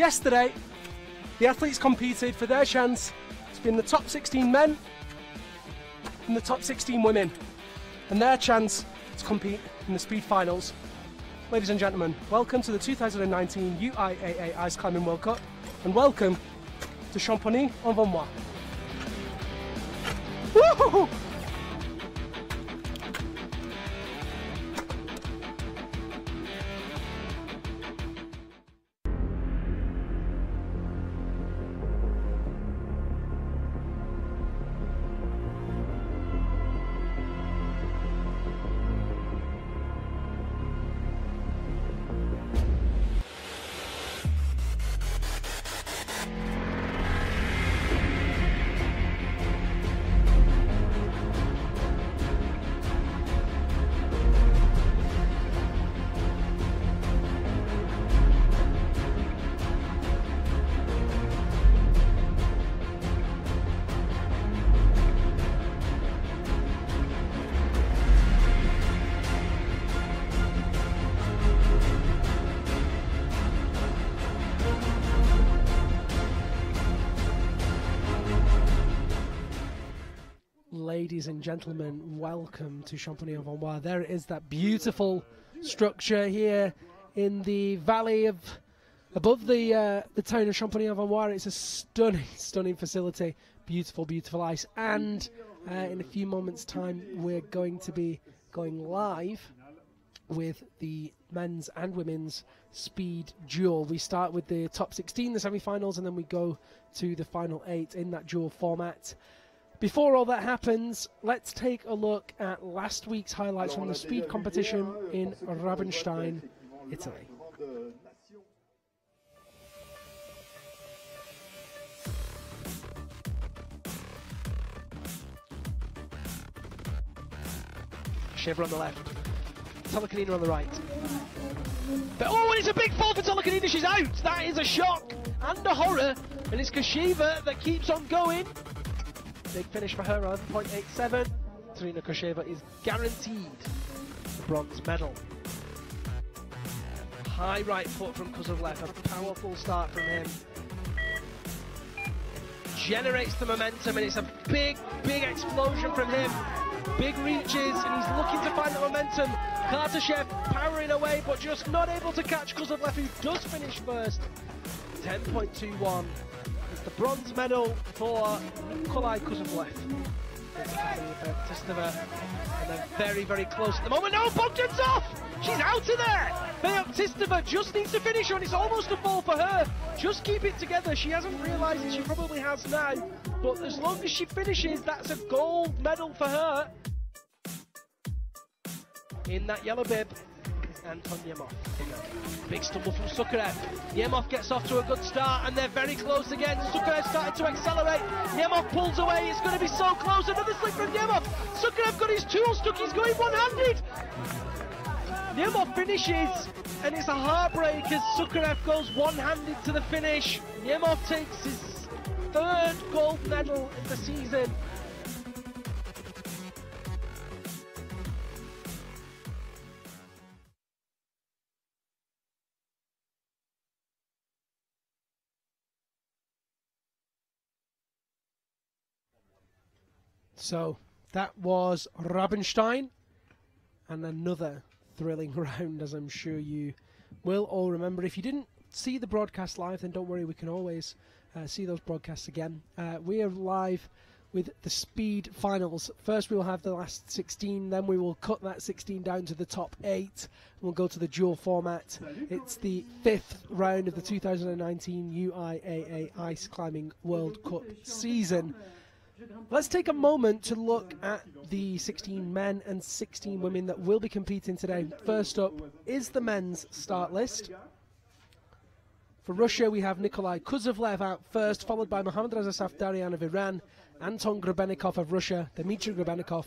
yesterday, the athletes competed for their chance to be in the top 16 men and the top 16 women, and their chance to compete in the speed finals. Ladies and gentlemen, welcome to the 2019 UIAA Ice Climbing World Cup, and welcome to Champagny-en-Valois. Woo-hoo-hoo! Ladies and gentlemen, welcome to Champagny-en-Valois. There it is, that beautiful structure here in the valley above the town of Champagny-en-Valois. It's a stunning facility, beautiful ice, and in a few moments' time we're going to be going live with the men's and women's speed duel. We start with the top 16, the semi-finals, and then we go to the final 8 in that duel format. Before all that happens, let's take a look at last week's highlights from the speed competition in Rabenstein, Italy. Shiver on the left, Tolakanina on the right. But, oh, and it's a big fall for Tolakanina, she's out! That is a shock and a horror, and it's Kosheva that keeps on going. Big finish for her, 11.87. Terina Kosheva is guaranteed the bronze medal. High right foot from Kozlovlev, a powerful start from him. Generates the momentum, and it's a big explosion from him. Big reaches, and he's looking to find the momentum. Kartashev powering away, but just not able to catch Kozlovlev, who does finish first. 10.21. The bronze medal for Nikolai Kozlovlev. And they're very close at the moment. No, Bogdanov! She's out of there! Feoktistova just needs to finish her, and it's almost a fall for her. Just keep it together. She hasn't realised it, she probably has now. But as long as she finishes, that's a gold medal for her. In that yellow bib, Anton Yemov. Big stumble from Sukarev. Yemov gets off to a good start, and they're very close again. Sukarev started to accelerate. Yemov pulls away. It's going to be so close. Another slip from Yemov. Sukarev got his tool stuck. He's going one-handed. Yemov finishes, and it's a heartbreak as Sukarev goes one-handed to the finish. Yemov takes his third gold medal in the season. So that was Rabenstein, and another thrilling round, as I'm sure you will all remember. If you didn't see the broadcast live, then don't worry, we can always see those broadcasts again. We are live with the speed finals. First we will have the last 16, then we will cut that 16 down to the top 8. We'll go to the dual format. It's the 5th round of the 2019 UIAA Ice Climbing World Cup season. Let's take a moment to look at the 16 men and 16 women that will be competing today. First up is the men's start list. For Russia, we have Nikolai Kozlovlev out first, followed by Mohammad Reza Safdarian of Iran, Anton Grebennikov of Russia, Dmitry Grebennikov,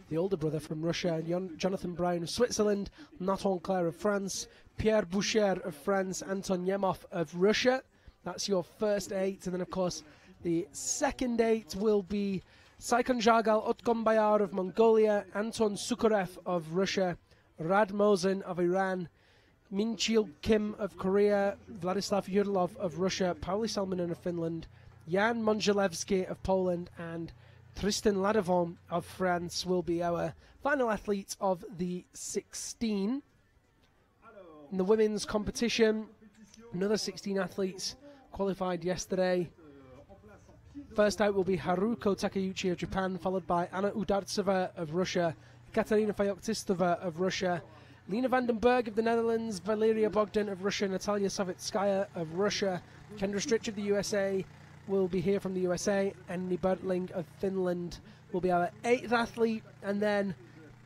the older brother from Russia, and Jonathan Brown of Switzerland, Nathan Claire of France, Pierre Boucher of France, Anton Yemov of Russia. That's your first 8, and then of course the second 8 will be Saikon Jagal Otkombayar of Mongolia, Anton Sukarev of Russia, Rad Mosen of Iran, Min Chil Kim of Korea, Vladislav Yudlov of Russia, Pauli Salminen of Finland, Jan Monjalewski of Poland, and Tristan Ladavon of France will be our final athletes of the 16. In the women's competition, another 16 athletes qualified yesterday. First out will be Haruko Takeuchi of Japan, followed by Anna Udartseva of Russia, Katarina Fayoktistova of Russia, Lena van den Berg of the Netherlands, Valeria Bogdan of Russia, Natalia Savitskaya of Russia, Kendra Stritch of the USA will be here from the USA, and Annie Bertling of Finland will be our 8th athlete, and then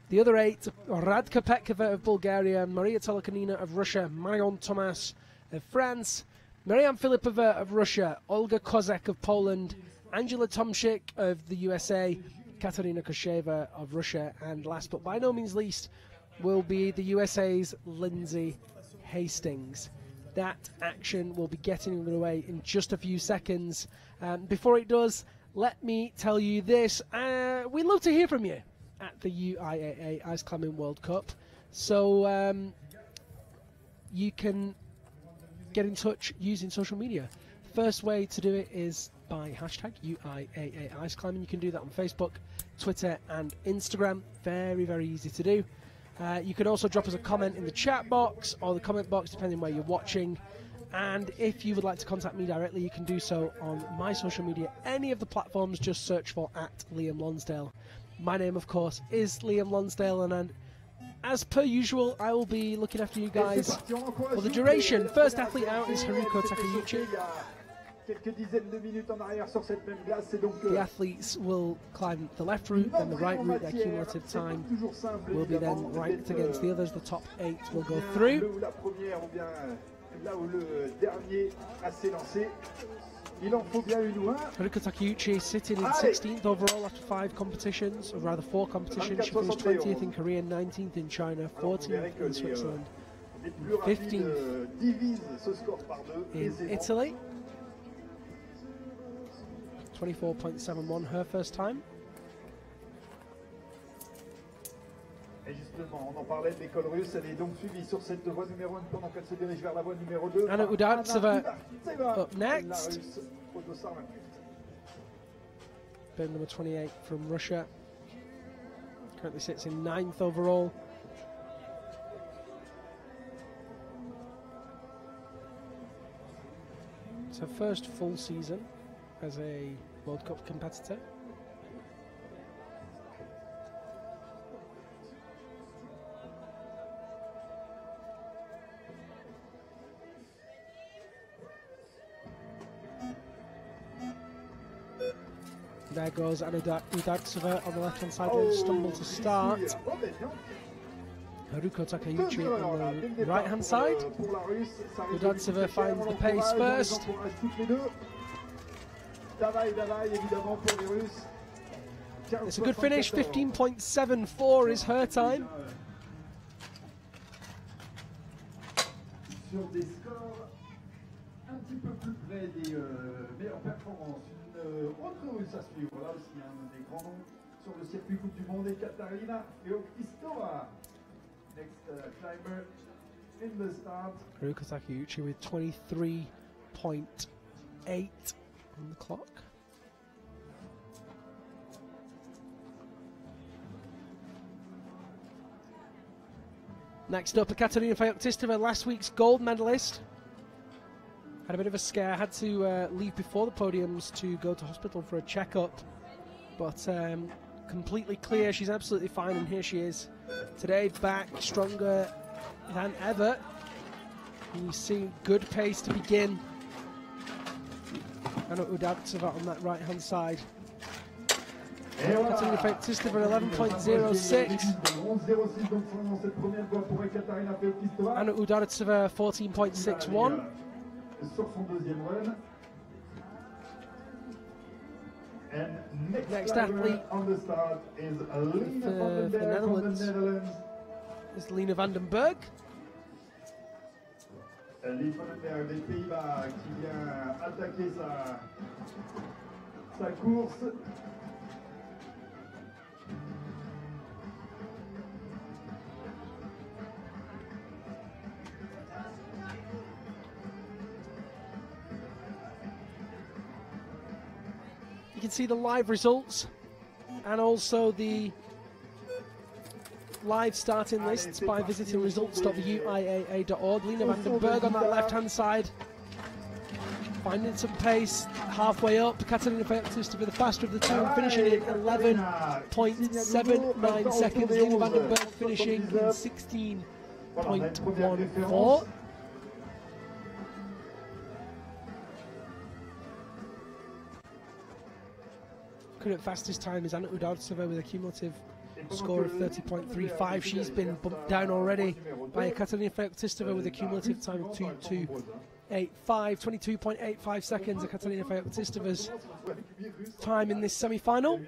the other 8, Radka Petkova of Bulgaria, Maria Tolokanina of Russia, Marion Thomas of France, Marianne Filipova of Russia, Olga Kozak of Poland, Angela Tomczyk of the USA, Katarina Kosheva of Russia, and last but by no means least will be the USA's Lindsay Hastings. That action will be getting underway in just a few seconds. Before it does, let me tell you this. We'd love to hear from you at the UIAA Ice Climbing World Cup. So you can get in touch using social media. First way to do it is by hashtag UIAA Ice Climbing. You can do that on Facebook, Twitter and Instagram. Very, very easy to do. You can also drop us a comment in the chat box or the comment box, depending where you're watching. And if you would like to contact me directly, you can do so on my social media. Any of the platforms, just search for @Liam Lonsdale. My name, of course, is Liam Lonsdale, and as per usual, I will be looking after you guys for the duration. First athlete out is Haruko Takeuchi. The athletes will climb the left route, then the right route. Their cumulative time will be then ranked against the others. The top 8 will go through. Haruko Takeuchi sitting in 16th overall after 5 competitions, or rather 4 competitions. She finished 20th in Korea, 19th in China, 14th in Switzerland, 15th in Italy. 24.71 her first time. Et justement, on en parlait de l'école russe, elle est donc suivie sur cette voie numéro 1 pendant qu'elle se dirige vers la voie numéro 2. Anna Udartseva up next. Bird number 28 from Russia. Currently sits in 9th overall. It's her first full season as a World Cup competitor. There goes Anna Udartseva on the left-hand side, won't stumble to start. Haruko Takeuchi on the right-hand side. Udartseva finds the pace first. It's a good finish, 15.74 is her time. Sur des scores un petit peu plus près des meilleures performances. Une autre russe à suivre, là aussi un des grands noms sur le circuit Coupe du Monde, Katarina Fayoktistova. Next climber in the start. Haruko Takeuchi with 23.8 on the clock. Next up, Katarina Fayoktistova, last week's gold medalist. Had a bit of a scare, had to leave before the podiums to go to hospital for a checkup, but completely clear, she's absolutely fine, and here she is today, back stronger than ever. And you see good pace to begin. Anna Udartseva on that right hand side. Katarina Fayoktistova 11.06. Anna Udartseva 14.61. Next athlete on the start is Lena for the Netherlands is Lena van den Berg. Lena van den Berg des Pays-Bas qui vient attaquer sa course. You can see the live results and also the live starting lists by visiting results.uiaa.org. Lina van den Berg on that left-hand side, finding some pace halfway up. Katarina Feoktistova, the faster of the two, finishing in 11.79 seconds. Lina van den Berg finishing in 16.14. Current fastest time is Anna Udaltsova with a cumulative score of 30.35. She's been bumped down already by Katarina Feoktistova with a cumulative time of 22.85 seconds. Katarina Feoktistova's time in this semi-final.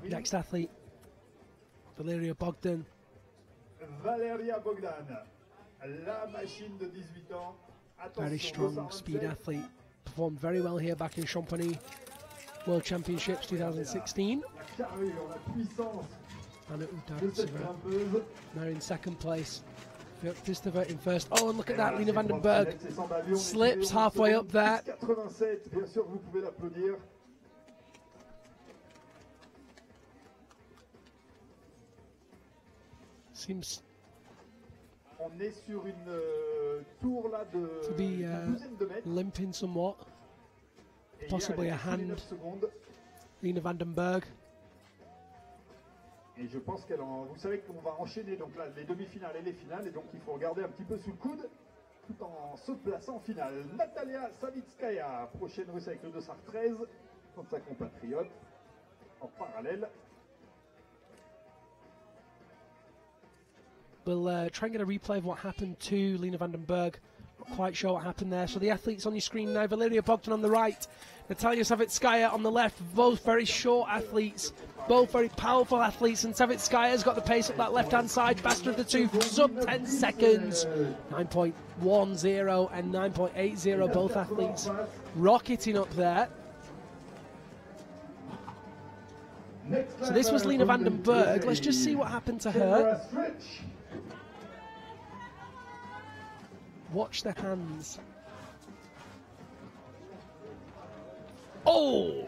Next athlete, Valeria Bogdan. Valeria Bogdan, la machine de 18 ans. Very strong speed athlete. Performed very well here back in Champagny World Championships 2016. Anna Udaltsova now in second place. Feoktistova in first. Oh, and look at that, Lina van den Berg slips halfway up there. Seems to be limping somewhat. Possibly a hand. Lina van den Berg. Et je pense qu'elle en... Vous savez qu'on va enchaîner donc là, les demi-finales et les finales, et donc il faut regarder un petit peu sous le coude tout en se plaçant en finale. Natalia Savitskaya, prochaine russe avec le 213, contre sa compatriote en parallèle. We'll try and get a replay of what happened to Lina van den Berg. Not quite sure what happened there. So the athletes on your screen now: Valeria Bogdan on the right, Natalia Savitskaya on the left. Both very short athletes, both very powerful athletes, and Savitskaya's got the pace up that left-hand side. Faster of the two, sub 10 seconds. 9.10 and 9.80, both athletes rocketing up there. So this was Lina van den Berg. Let's just see what happened to her. Watch the hands. Oh!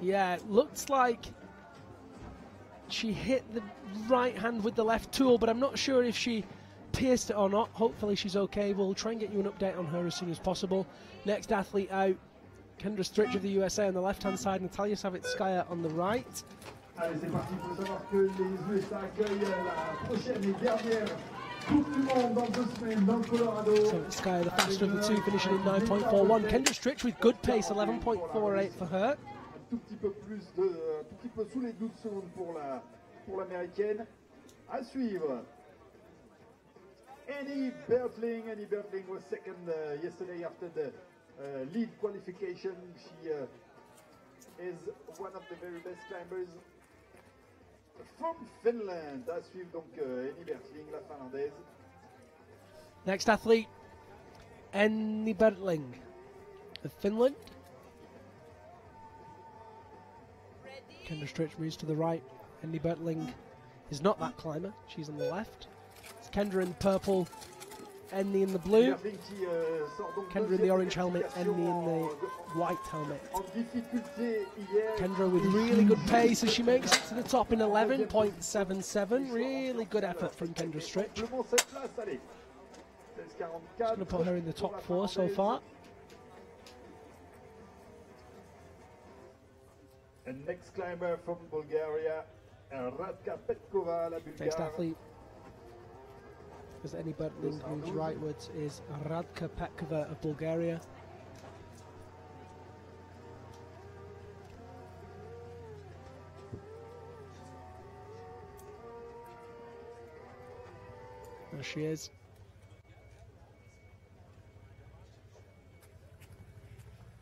Yeah, it looks like she hit the right hand with the left tool, but I'm not sure if she pierced it or not. Hopefully she's okay. We'll try and get you an update on her as soon as possible. Next athlete out, Kendra Stritch of the USA on the left-hand side, Natalia Savitskaya on the right. Allez, c'est parti. Il faut savoir que les USA accueillent la prochaine et dernière Coupe du Monde dans 2 semaines dans le Colorado. Savitskaya, the faster of the two, finishing in 9.41. Kendra Stritch with good pace, 11.48 for her. Un tout petit peu plus de, un tout petit peu sous les 12 secondes pour l'américaine. À suivre. Annie Bertling was second yesterday after the lead qualification. She is one of the very best climbers from Finland. À suivre donc Annie Bertling, la finlandaise. Next athlete, Annie Bertling of Finland. Kendra Stritch moves to the right. Annie Bertling is not that climber. She's on the left. It's Kendra in purple, Annie in the blue. Kendra in the orange helmet, Annie in the white helmet. Kendra with really good pace as she makes it to the top in 11.77. Really good effort from Kendra Stritch. Just going to put her in the top 4 so far. And next climber from Bulgaria, Radka Petkova, la Bulgare. Next athlete, as Annie Bertling moves rightwards, is Radka Petkova of Bulgaria. There she is.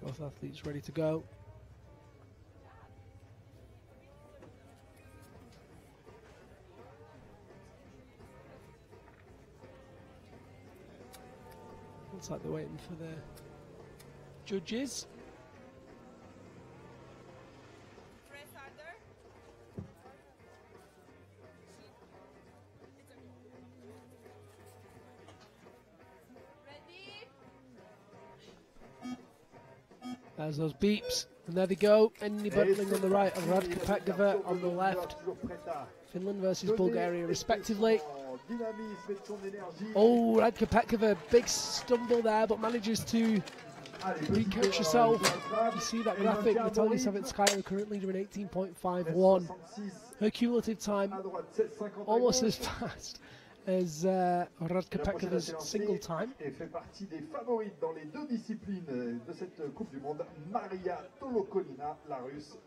Both athletes ready to go. Looks like they're waiting for the judges. There's those beeps. And there they go. Enni Budling on the right and Radka Petkova on the left. Finland versus Bulgaria respectively. Oh, Radka Petkova, big stumble there, but manages to recount herself. You see that graphic, Natalia Savitskaya currently doing 18.51. Her cumulative time almost as fast as Radka Petkova's single time. Et fait partie des favorites dans les deux disciplines de cette Coupe du Monde, Maria Tolokonina, la Russe.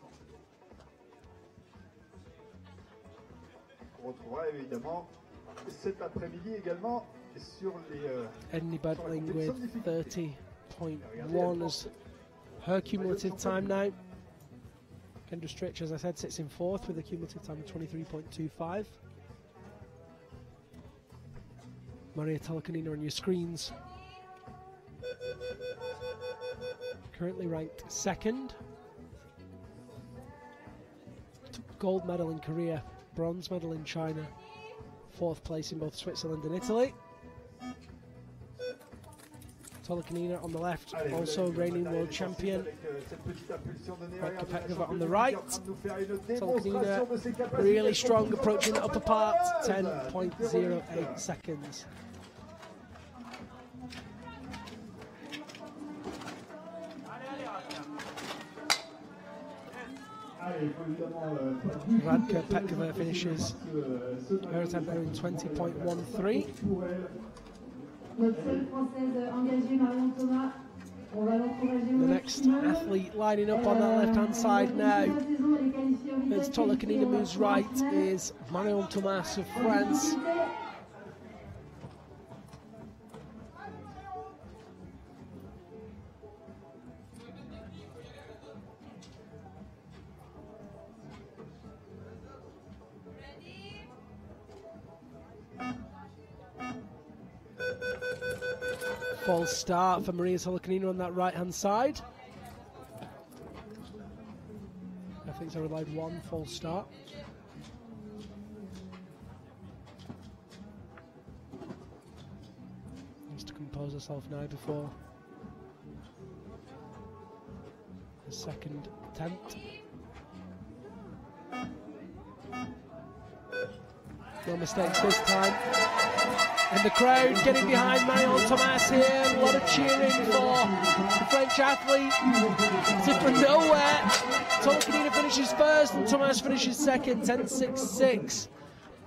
On retrouvera évidemment cet après-midi également sur les... Enni Budling with 30.1 as her cumulative time now. Kendra Stritch, as I said, sits in fourth with a cumulative time of 23.25. Maria Tolokonina on your screens. Currently ranked second. Took gold medal in Korea, bronze medal in China, fourth place in both Switzerland and Italy. Tolokonina on the left, also reigning world champion. Radka Petkova on the right. Tolokonina really strong, approaching the upper part, 10.08 seconds. Radka Petkova finishes her attempt there in 20.13. The next athlete lining up on that left-hand side now, as Tolokonina moves right, is Marion Thomas of France. False start for Maria Tolokonina on that right-hand side. I think they're allowed one false start. Just to compose herself now before the second attempt. No mistakes this time. And the crowd getting behind Marion Thomas here. A lot of cheering for the French athlete. As if from nowhere, Tolokonina finishes first and Thomas finishes second. 10.66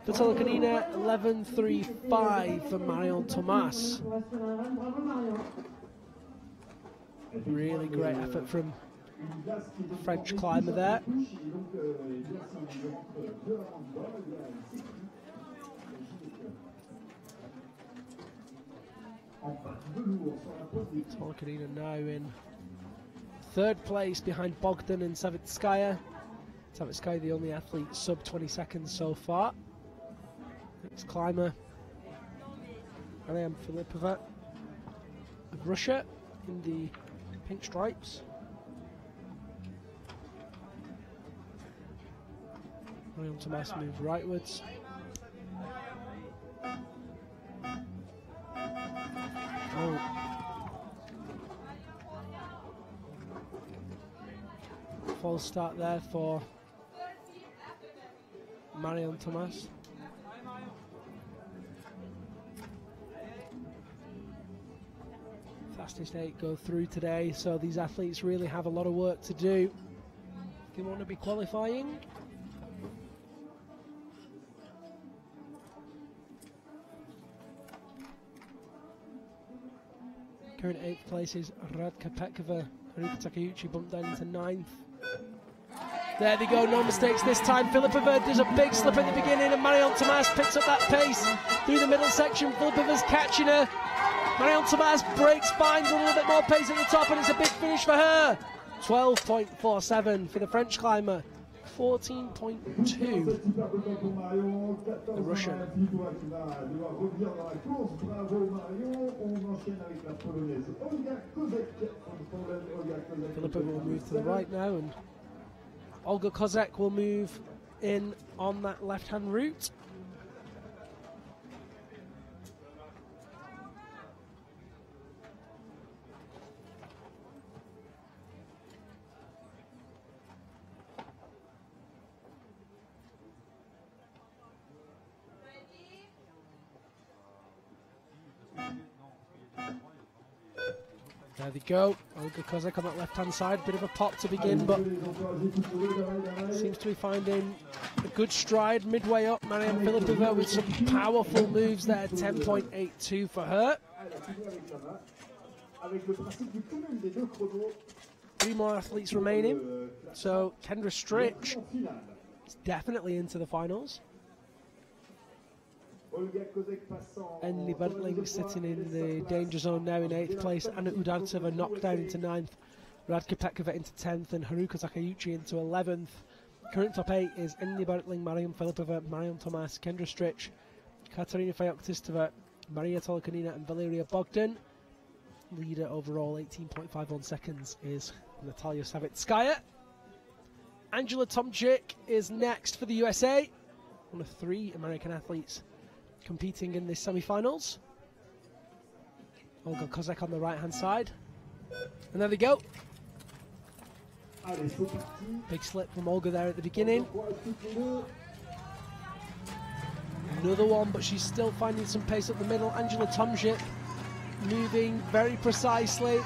for Tolokonina, 11.35 for Marion Thomas. Really great effort from the French climber there. Tolokonina now in third place behind Bogdan and Savitskaya. Savitskaya the only athlete sub 20 seconds so far. Next climber, Mariam Filipova of Russia in the pink stripes. Marion Thomas moves rightwards. False start there for Marion Thomas. Fastest 8 go through today, so these athletes really have a lot of work to do if they want to be qualifying. Current 8th place is Radka Petkova. Haruka Takeuchi bumped down into 9th. There they go, no mistakes this time. Filipova does a big slip at the beginning and Marion Thomas picks up that pace through the middle section. Filipova's catching her. Marion Thomas breaks, finds a little bit more pace at the top and it's a big finish for her. 12.47 for the French climber. 14.2 the Russian. Filipova will move to the right now and Olga Kozak will move in on that left-hand route. There they go. Olga Kozak on that left-hand side. Bit of a pop to begin, but seems to be finding a good stride midway up. Mariam Filipova with some powerful moves there. 10.82 for her. 3 more athletes remaining. So Kendra Stritch is definitely into the finals. Emily Buntling sitting in the danger zone now in 8th place. Anna Udartseva knocked down into 9th. Radka Petkova into 10th and Haruka Takayuchi into 11th. Current top 8 is Emily Buntling, Mariam Filipova, Mariam Tomas, Kendra Stritch, Katarina Feoktistova, Maria Tolokanina and Valeria Bogdan. Leader overall, 18.51 seconds, is Natalia Savitskaya. Angela Tomczyk is next for the USA. One of 3 American athletes competing in the semi-finals. Olga Kozak on the right-hand side. And there they go. Big slip from Olga there at the beginning. Another one, but she's still finding some pace up the middle. Angela Tomczyk moving very precisely.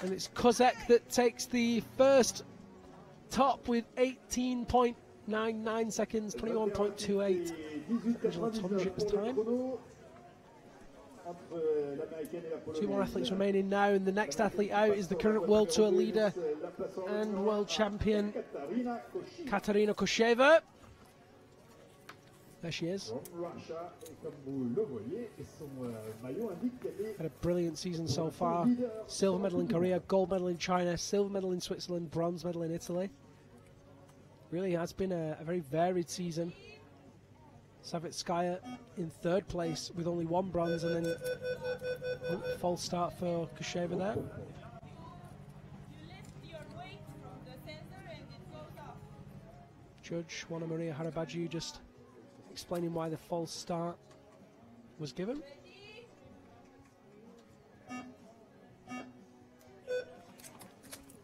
And it's Kozak that takes the first top with 18.99 seconds, 21.28. Angela Tomczyk's time. 2 more athletes remaining now, and the next athlete out is the current World Tour leader and world champion Katarina Kosheva. There she is. Had a brilliant season so far. Silver medal in Korea, gold medal in China, silver medal in Switzerland, bronze medal in Italy. Really has been a very varied season. Savitskaya in 3rd place with only 1 bronze, and then false start for Kosheva there. Judge Juana Maria Harabaju just explaining why the false start was given.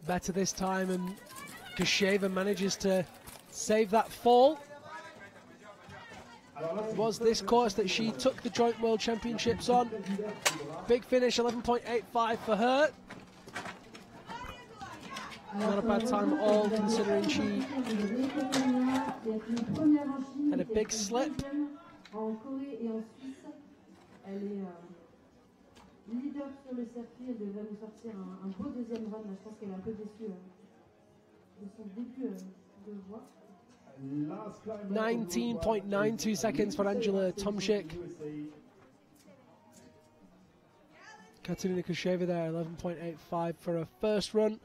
Better this time, and Kosheva manages to save that fall. It was this course that she took the joint world championships on. Big finish, 11.85 for her. Not a bad time at all, considering she had a big slip. Leader sur le circuit, elle devrait nous sortir un beau deuxième run. Je pense qu'elle est un peu déçue de son début de voie. 19.92 seconds for Angela Tomczyk. Katarina Kosheva there, 11.85 for her first run.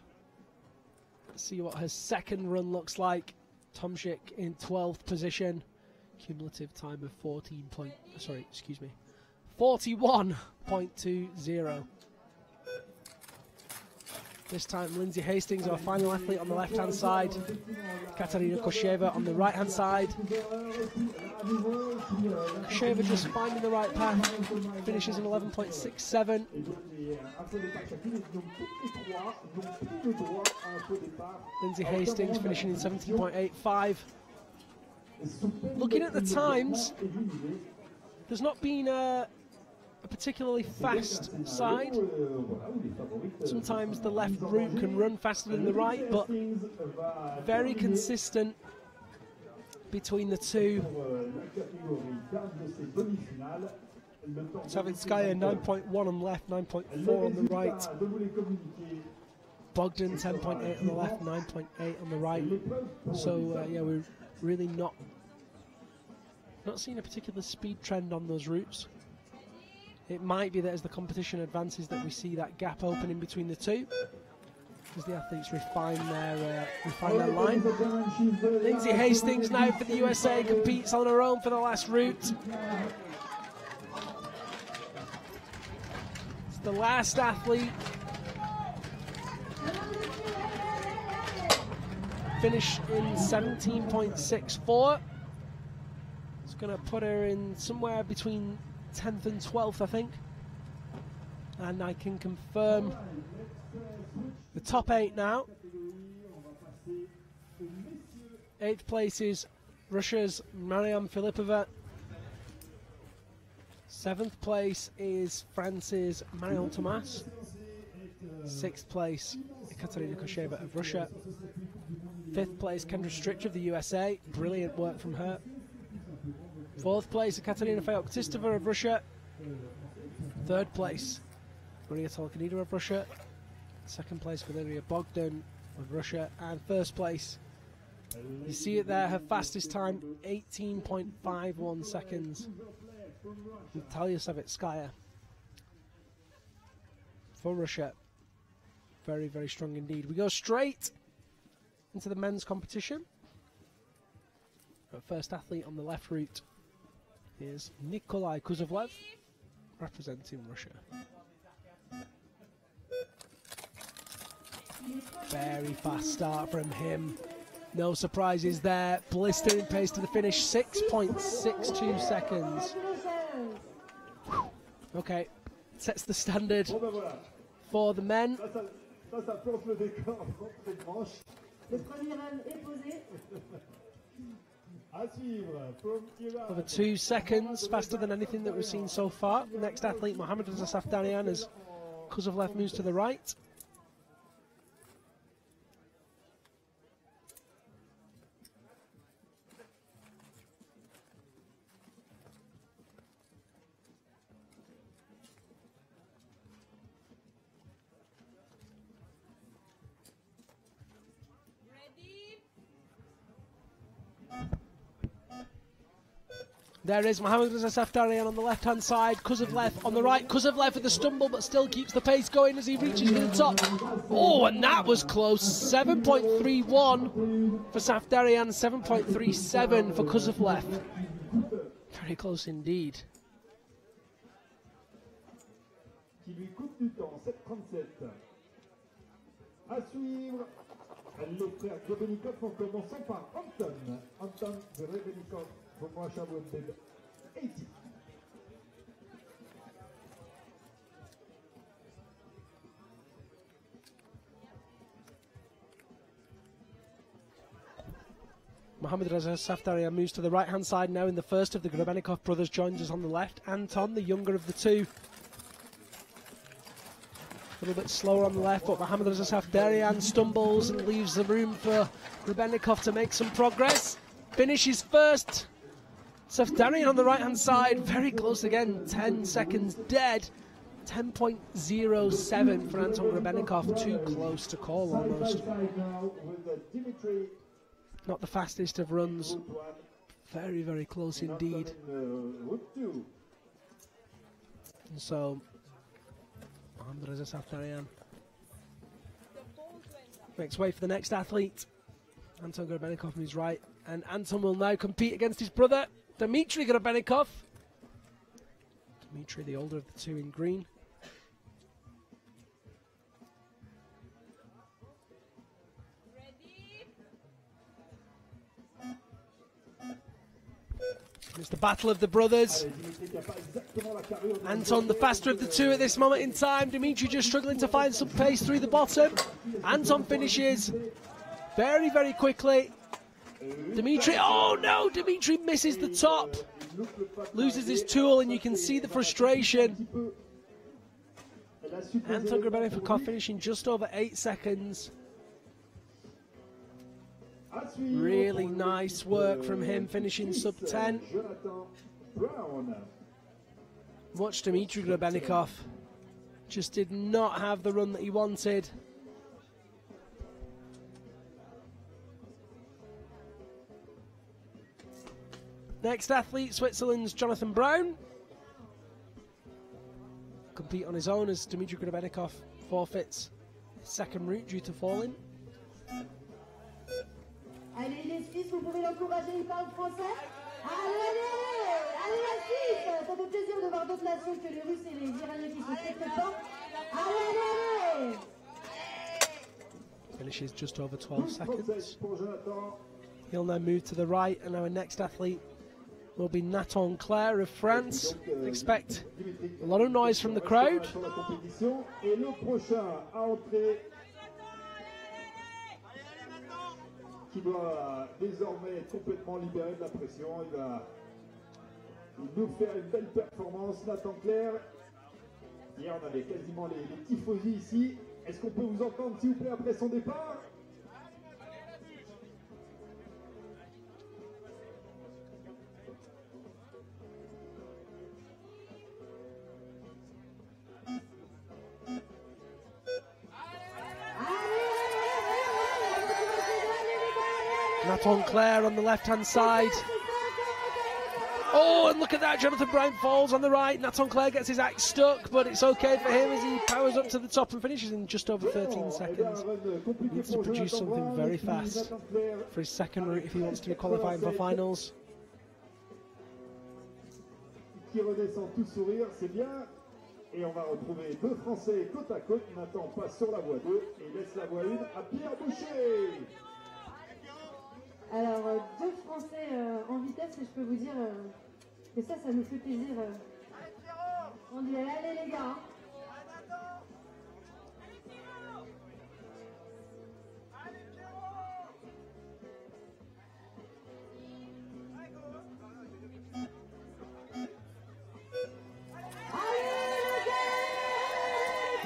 Let's see what her second run looks like. Tomczyk in 12th position. Cumulative time of 41.20. This time Lindsay Hastings, our final athlete, on the left-hand side. Katarina Kosheva on the right-hand side. Kosheva just finding the right path. Finishes in 11.67. Lindsay Hastings finishing in 17.85. Looking at the times, there's not been a particularly fast side. Sometimes the left route can run faster than the right, but very consistent between the two. Savitskaya 9.1 on the left, 9.4 on the right. Bogdan 10.8 on the left, 9.8 on the right. So yeah, we're really not seeing a particular speed trend on those routes. It might be that as the competition advances that we see that gap opening between the two, as the athletes refine their line. Lindsay Hastings now for the USA competes on her own for the last route. It's the last athlete. Finish in 17.64. It's going to put her in somewhere between 10th and 12th, I think. And I can confirm the top 8 now. 8th place is Russia's Mariam Filipova. 7th place is France's Marion Thomas. 6th place, Katerina Kosheva of Russia. 5th place, Kendra Stritch of the USA. Brilliant work from her. 4th place, Katerina Feoktistova of Russia. 3rd place, Maria Tolkanida of Russia. 2nd place, Valeria Bogdan of Russia. And 1st place, you see it there, her fastest time, 18.51 seconds. Natalia Savitskaya for Russia. Very, very strong indeed. We go straight into the men's competition. Our first athlete on the left route is Nikolai Kuzovlev, representing Russia. Very fast start from him. No surprises there. Blistering pace to the finish, 6.62 seconds. Okay, sets the standard for the men. Over 2 seconds, faster than anything that we've seen so far. Next athlete, Mohammad Reza Safdarian, as Kuzovlev moves to the right. There is Mohammad Reza Safdarian on the left-hand side, Kuzovlev on the right. Kuzovlev with the stumble, but still keeps the pace going as he reaches to the top. Oh, and that was close. 7.31 for Safdarian, 7.37 for Kuzovlev. Very close indeed. Qui lui coupe du temps, 7.37. À suivre, les frères Grebenikov en commençant par Anton. Anton Grebenikov. Mohammad Reza Safdarian moves to the right-hand side now in the first of the Grebenikov brothers, joins us on the left. Anton, the younger of the two. A little bit slower on the left, but Mohammad Reza Safdarian stumbles and leaves the room for Grebenikov to make some progress. Finishes first. Safdarian on the right-hand side, very close again, 10 seconds dead. 10.07 for Anton Grebenikov, too close to call almost. Not the fastest of runs, very, very close indeed. And so, Mohammad Reza Safdarian makes way for the next athlete, Anton Grebenikov on his right, and Anton will now compete against his brother, Dmitry Grebenikov. Dmitry, the older of the two, in green. It's the battle of the brothers. Anton, the faster of the two at this moment in time. Dmitry just struggling to find some pace through the bottom. Anton finishes very, very quickly. Dmitry, oh no, Dmitry misses the top. Loses his tool, and you can see the frustration. Anton Grebenikov finishing just over 8 seconds. Really nice work from him, finishing sub 10. Watch Dmitry Grebenikov. Just did not have the run that he wanted. Next athlete, Switzerland's Jonathan Brown. Compete on his own as Dmitry Grebenikov forfeits his second route due to falling. Allez les Suisses, vous pouvez l'encourager, il parle français. Allez la Suisse, ça fait plaisir de voir d'autres nations que les Russes et les Iraniens qui sont très très forts. Allez. Finishes just over 12 seconds. He'll now move to the right, and our next athlete will be Nathan Claire of France. Expect a lot of noise from the crowd. Qui doit désormais être complètement libéré de la pression. Il nous faire une belle performance, Nathan Claire. Hier, on avait quasiment les tifosi ici. Est-ce qu'on peut vous entendre, s'il vous plaît, après son départ? Nathan Claire on the left-hand side. Oh, and look at that, Jonathan Brown falls on the right. Nathan Claire gets his axe stuck, but it's okay for him as he powers up to the top and finishes in just over 13 seconds. He needs to produce something very fast for his second route if he wants to be qualifying for finals. Qui redescend tout sourire, c'est bien. Et on va retrouver deux Français côte à côte. Nathan passe sur la voie 2 et laisse la voie 1 à Pierre Boucher. Alors, deux Français en vitesse, et je peux vous dire que ça nous fait plaisir. On dit allez les gars.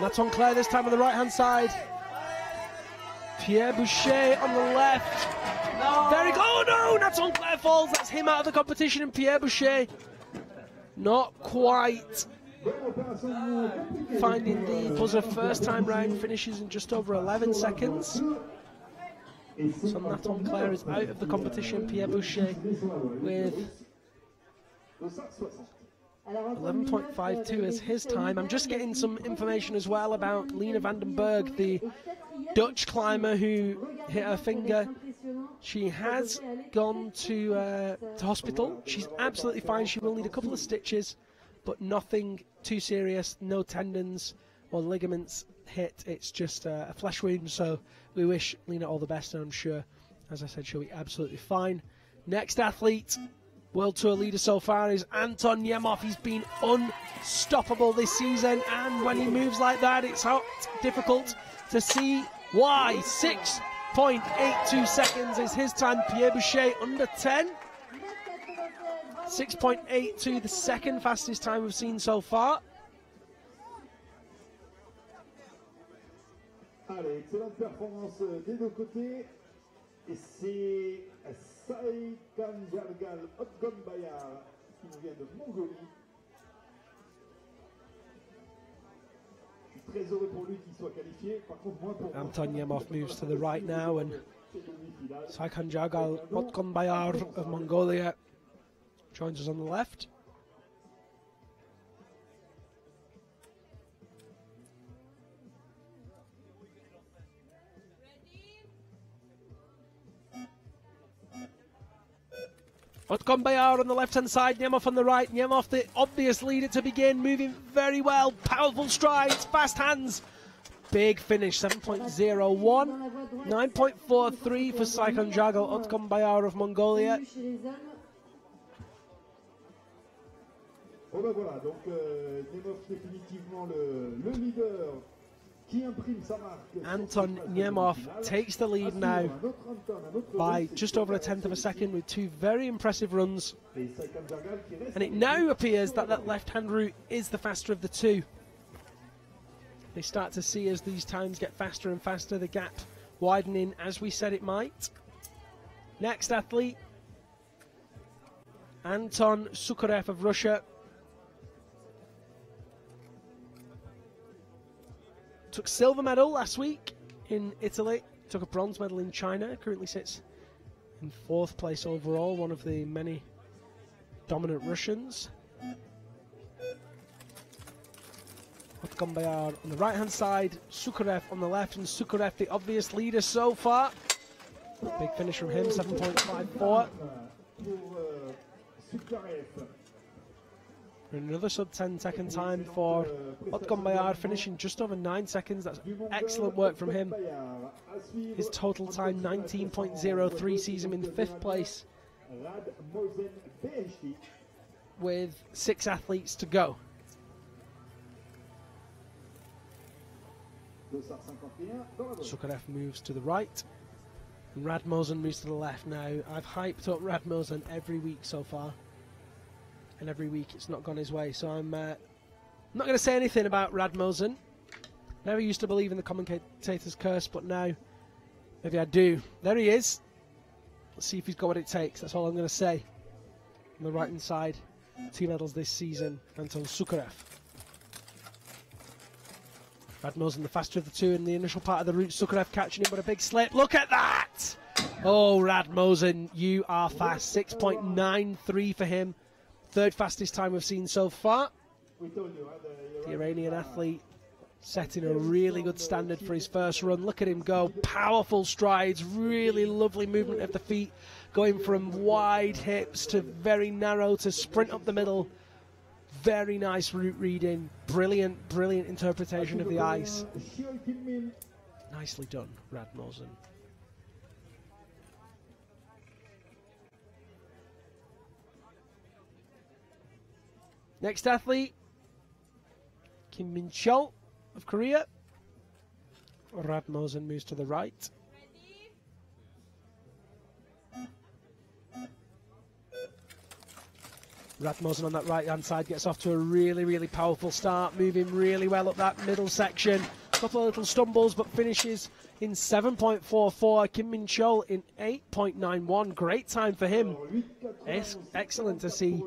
Nathan Claire this time on the right-hand side. Pierre Boucher on the left. Very good. Oh no, Nathan Claire falls. That's him out of the competition, and Pierre Boucher not quite finding the buzzer first time round, finishes in just over 11 seconds. So Nathan Claire is out of the competition. Pierre Boucher with 11.52 is his time. I'm just getting some information as well about Lena van den Berg, the Dutch climber who hit her finger. She has gone to hospital. She's absolutely fine. She will need a couple of stitches, but nothing too serious. No tendons or ligaments hit. It's just a flesh wound. So we wish Lena all the best, and I'm sure, as I said, she'll be absolutely fine. Next athlete, World Tour leader so far, is Anton Nemov. He's been unstoppable this season, and when he moves like that, it's difficult to see why. 6.82 seconds is his time. Pierre Boucher under 10. 6.82, the second fastest time we've seen so far. Allez, excellente performance des deux côtés. Et c'est Champagny Otgombayar qui nous vient de Mongolie. Je suis très heureux pour lui qu'il soit qualifié. Par contre, moi pour Anton Nemov moves to the right now, and Champagny Otgombayar of Mongolia joins us on the left. Otgombayar on the left-hand side, Nemov on the right. Nemov, the obvious leader to begin, moving very well. Powerful strides, fast hands. Big finish, 7.01. 9.43 for Champagny Otgombayar of Mongolia. Oh ben voilà, donc Nemov définitivement le leader qui imprime sa marque. Anton Nemov takes the lead now by just over a tenth of a second with two very impressive runs. And it now appears that that left-hand route is the faster of the two. They start to see, as these times get faster and faster, the gap widening as we said it might. Next athlete, Anton Sukharev of Russia. Took silver medal last week in Italy, took a bronze medal in China, currently sits in 4th place overall, one of the many dominant Russians. Otgombayar on the right hand side, Sukharev on the left, and Sukharev the obvious leader so far. Big finish from him, 7.54. Another sub-10 second time for Otgombayar, finishing just over 9 seconds. That's excellent work from him. His total time, 19.03, sees him in 5th place with 6 athletes to go. Sukharev moves to the right, and Radmosen moves to the left now. I've hyped up Radmosen every week so far. and every week it's not gone his way. So I'm not going to say anything about Radmosen. Never used to believe in the commentator's curse, but now maybe I do. There he is. Let's see if he's got what it takes. That's all I'm going to say. On the right-hand side, 2 medals this season, Anton Sukarev. Radmosen, the faster of the two in the initial part of the route. Sukarev catching him, but a big slip. Look at that! Oh, Radmosen, you are fast. 6.93 for him. 3rd fastest time we've seen so far. The Iranian athlete setting a really good standard for his first run. Look at him go. Powerful strides, really lovely movement of the feet, going from wide hips to very narrow to sprint up the middle. Very nice route reading. Brilliant, brilliant interpretation of the ice. Nicely done, Radmosen. Next athlete, Kim Min-chul of Korea. Radmosen moves to the right. Radmosen on that right-hand side gets off to a really, really powerful start, moving really well up that middle section. A couple of little stumbles, but finishes in 7.44. Kim Min-chul in 8.91. Great time for him. Excellent to see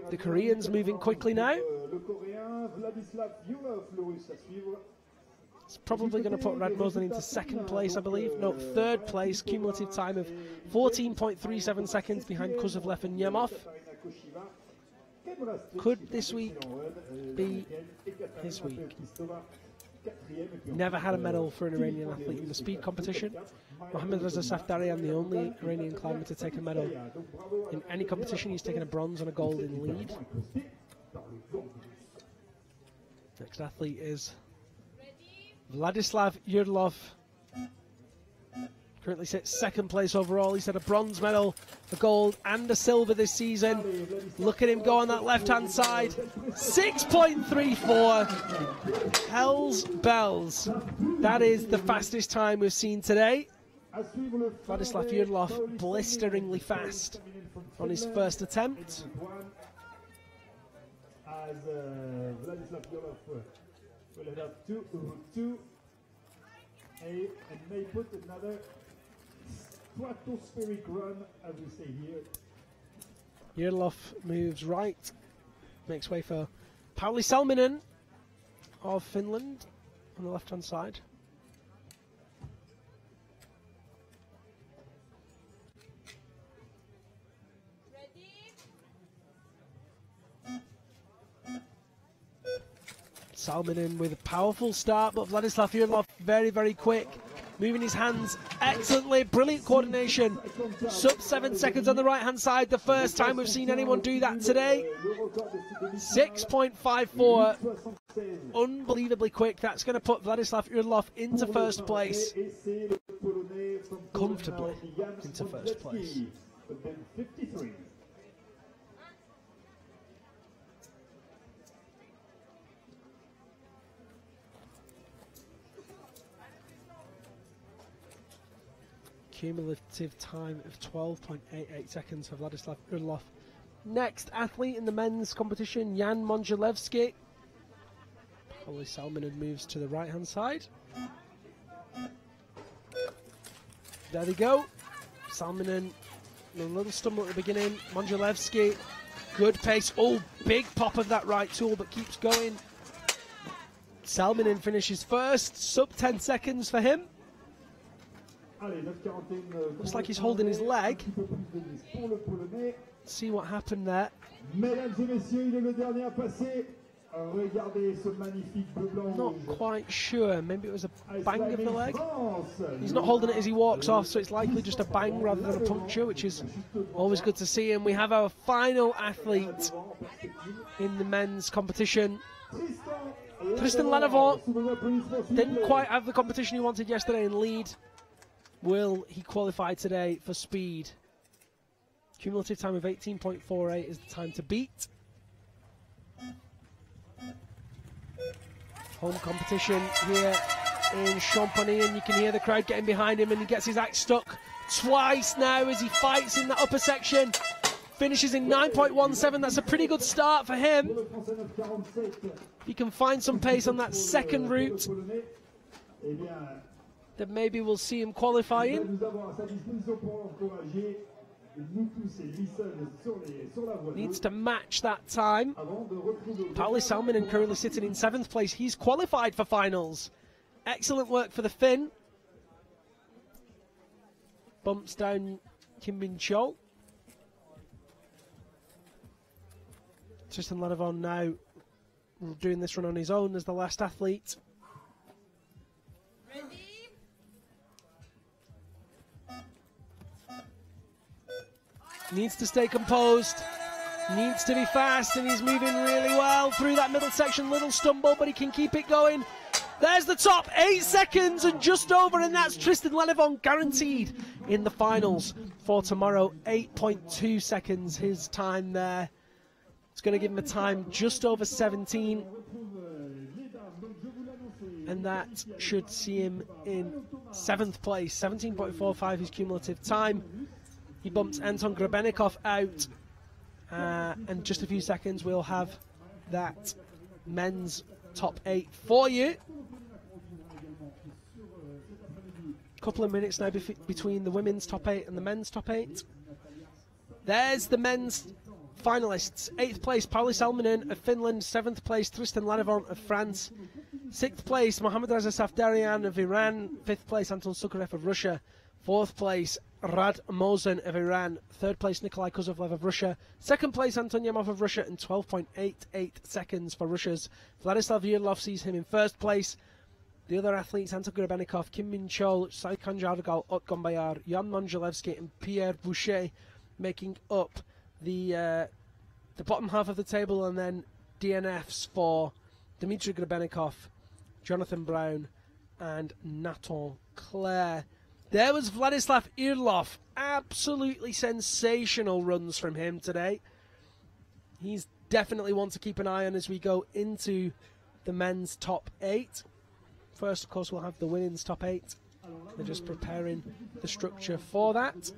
the Koreans moving quickly now. It's probably going to put Radmosen into 2nd place, I believe. No, 3rd place. Cumulative time of 14.37 seconds behind Kuzovlev and Yemov. Could this week be his week? Never had a medal for an Iranian athlete in the speed competition. Mohammad Reza Safdarian, the only Iranian climber to take a medal in any competition. He's taken a bronze and a gold in lead. Next athlete is Vladislav Yurlov. Currently sits 2nd place overall. He's had a bronze medal, a gold and a silver this season. Look at him go on that left-hand side. 6.34. Hell's bells. That is the fastest time we've seen today. Vladislav Yurlov blisteringly fast on his first attempt. As Vladislav Yurlov will have 2 and may put another stratospheric run, as we say here. Yurlov moves right, makes way for Pauli Salminen of Finland on the left-hand side. Salminen with a powerful start, but Vladislav Yurlov very, very quick. Moving his hands excellently, brilliant coordination. Sub 7 seconds on the right-hand side, the first time we've seen anyone do that today. 6.54, unbelievably quick. That's going to put Vladislav Yurlov into 1st place. Comfortably into 1st place. Cumulative time of 12.88 seconds for Vladislav Yurlov. Next athlete in the men's competition, Jan Monjelevski. Pauli Salminen moves to the right-hand side. There they go. Salminen, a little stumble at the beginning. Monjelevski, good pace. Oh, big pop of that right tool, but keeps going. Salminen finishes 1st, sub 10 seconds for him. Looks like he's holding his leg. See what happened there. Not quite sure. Maybe it was a bang of the leg. He's not holding it as he walks off, so it's likely just a bang rather than a puncture, which is always good to see. And we have our final athlete in the men's competition. Tristan Lanavant didn't quite have the competition he wanted yesterday in lead. Will he qualify today for speed? Cumulative time of 18.48 is the time to beat. Home competition here in Champagny, and you can hear the crowd getting behind him, and he gets his axe stuck twice now as he fights in that upper section. finishes in 9.17. That's a pretty good start for him. If he can find some pace on that second route, then maybe we'll see him qualifying. Needs to match that time. Pauli Salminen currently sitting in 7th place. He's qualified for finals. Excellent work for the Finn. Bumps down Kim Min Chol. Tristan Ladevon now doing this run on his own as the last athlete. Needs to stay composed, needs to be fast, and he's moving really well through that middle section. Little stumble, but he can keep it going. There's the top, 8 seconds and just over, and that's Tristan Ladevon guaranteed in the finals for tomorrow. 8.2 seconds his time there. It's going to give him a time just over 17, and that should see him in 7th place. 17.45 his cumulative time. He bumps Anton Grebennikov out, and just a few seconds we'll have that men's top 8 for you. Couple of minutes now between the women's top 8 and the men's top 8. There's the men's finalists. 8th place, Pauli Salminen of Finland. 7th place, Tristan Ladevon of France. 6th place, Mohammad Reza Safdarian of Iran. 5th place, Anton Sukarev of Russia. 4th place, Rad Mosen of Iran. 3rd place, Nikolai Kozlovlev of Russia. 2nd place, Anton Yemov of Russia, and 12.88 seconds for Russia's Vladislav Yurlov sees him in 1st place. The other athletes, Anton Grebennikov, Kim Min Chol, Saikan Jargal, Otgon Bayar, Jan Mongelevsky and Pierre Boucher making up the bottom half of the table, and then DNFs for Dmitry Grebennikov, Jonathan Brown and Nathan Clare. There was Vladislav Yurlov. Absolutely sensational runs from him today. He's definitely one to keep an eye on as we go into the men's top 8. First, of course, we'll have the women's top 8. They're just preparing the structure for that.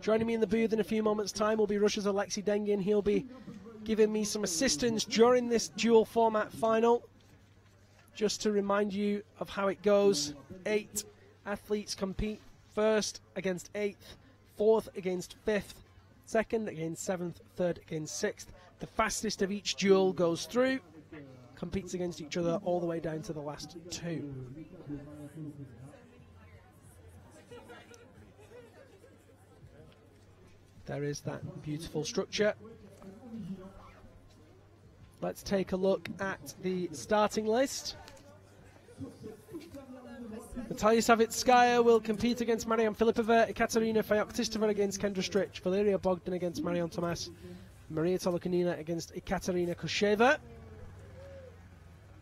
Joining me in the booth in a few moments' time will be Russia's Alexei Dengin. He'll be giving me some assistance during this dual format final. Just to remind you of how it goes, 8 athletes compete. 1st against 8th, 4th against 5th, 2nd against 7th, 3rd against 6th. The fastest of each duel goes through, competes against each other all the way down to the last 2. There is that beautiful structure. Let's take a look at the starting list. Natalia Savitskaya will compete against Marian Filipova, Ekaterina Feoktistova against Kendra Stritch, Valeria Bogdan against Marion Tomas, Maria Tolokanina against Ekaterina Kosheva.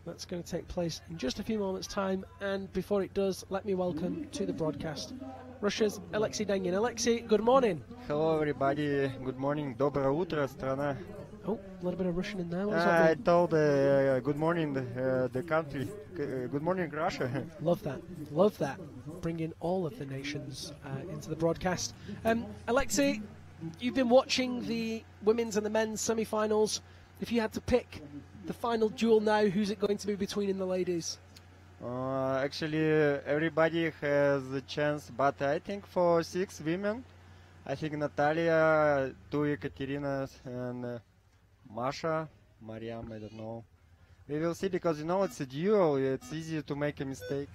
That's going to take place in just a few moments' time, and before it does, let me welcome to the broadcast Russia's Alexei Dengin. Alexei, good morning. Hello everybody, good morning, доброе утро, страна. Oh, a little bit of Russian in there. I told good morning the country, good morning Russia. Love that, love that. Bringing all of the nations into the broadcast. Alexei, you've been watching the women's and the men's semi-finals. If you had to pick the final duel now, who's it going to be between in the ladies? Actually, everybody has a chance, but I think for 6 women, I think Natalia, 2 Ekaterinas, and Masha, Mariam, I don't know. We will see, because you know it's a duel, it's easy to make a mistake.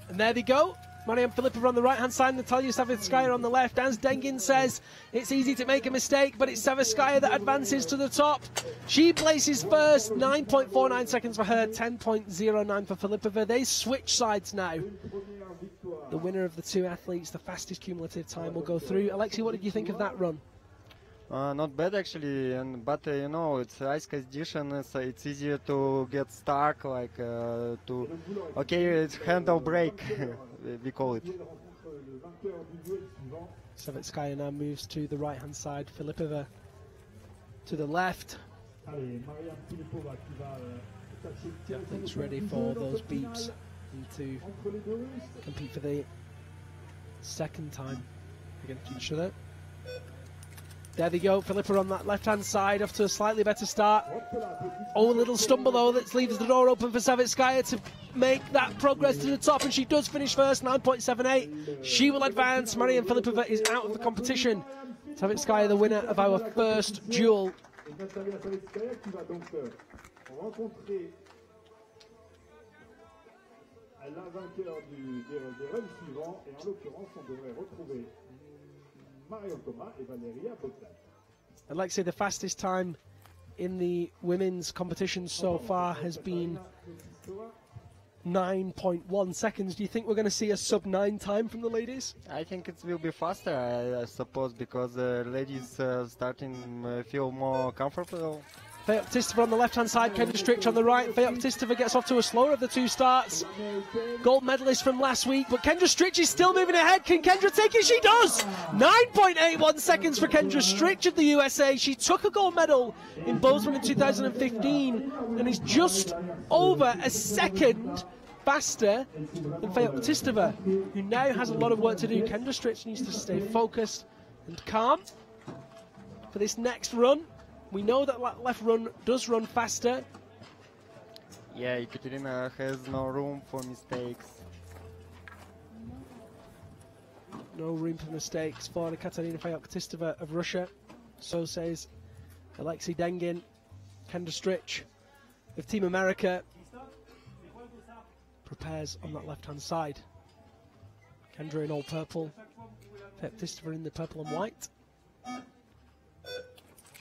And there they go. Mariam Filipova on the right-hand side, Natalia Savitskaya on the left. As Dengin says, it's easy to make a mistake, but it's Savitskaya that advances to the top. She places first, 9.49 seconds for her, 10.09 for Filipova. They switch sides now. The winner of the 2 athletes, the fastest cumulative time, will go through. Alexei, what did you think of that run? Not bad actually, but you know, it's ice condition, so it's easier to get stuck, like it's handle brake, we call it. Savitskaya now moves to the right hand side, Filipova to the left. Everything's ready for those beeps and to compete for the second time against each other. There they go, Filippa on that left-hand side, off to a slightly better start. Oh, a little stumble though, that leaves the door open for Savitskaya to make that progress to the top, and she does finish first, 9.78. She will advance. Marian Filipova is out of the competition. Savitskaya, the winner of our first duel. La vainqueur des runs suivants, et en l'occurrence, on devrait retrouver Marion Thomas et Valeria Bogdan. I'd like to say the fastest time in the women's competition so far has been 9.1 seconds. Do you think we're going to see a sub-9 time from the ladies? I think it will be faster, I suppose, because the ladies starting feel more comfortable. Feoktistova on the left-hand side, Kendra Stritch on the right. Feoktistova gets off to a slower of the two starts. Gold medalist from last week, but Kendra Stritch is still moving ahead. Can Kendra take it? She does! 9.81 seconds for Kendra Stritch of the USA. She took a gold medal in Bozeman in 2015 and is just over a second faster than Feoktistova, who now has a lot of work to do. Kendra Stritch needs to stay focused and calm for this next run. We know that left run does run faster. Yeah, Ekaterina has no room for mistakes. No room for mistakes for Ekaterina Feoktistova of Russia. So says Alexei Dengin. Kendra Stritch of Team America prepares on that left-hand side. Kendra in all purple. Feoktistova in the purple and white.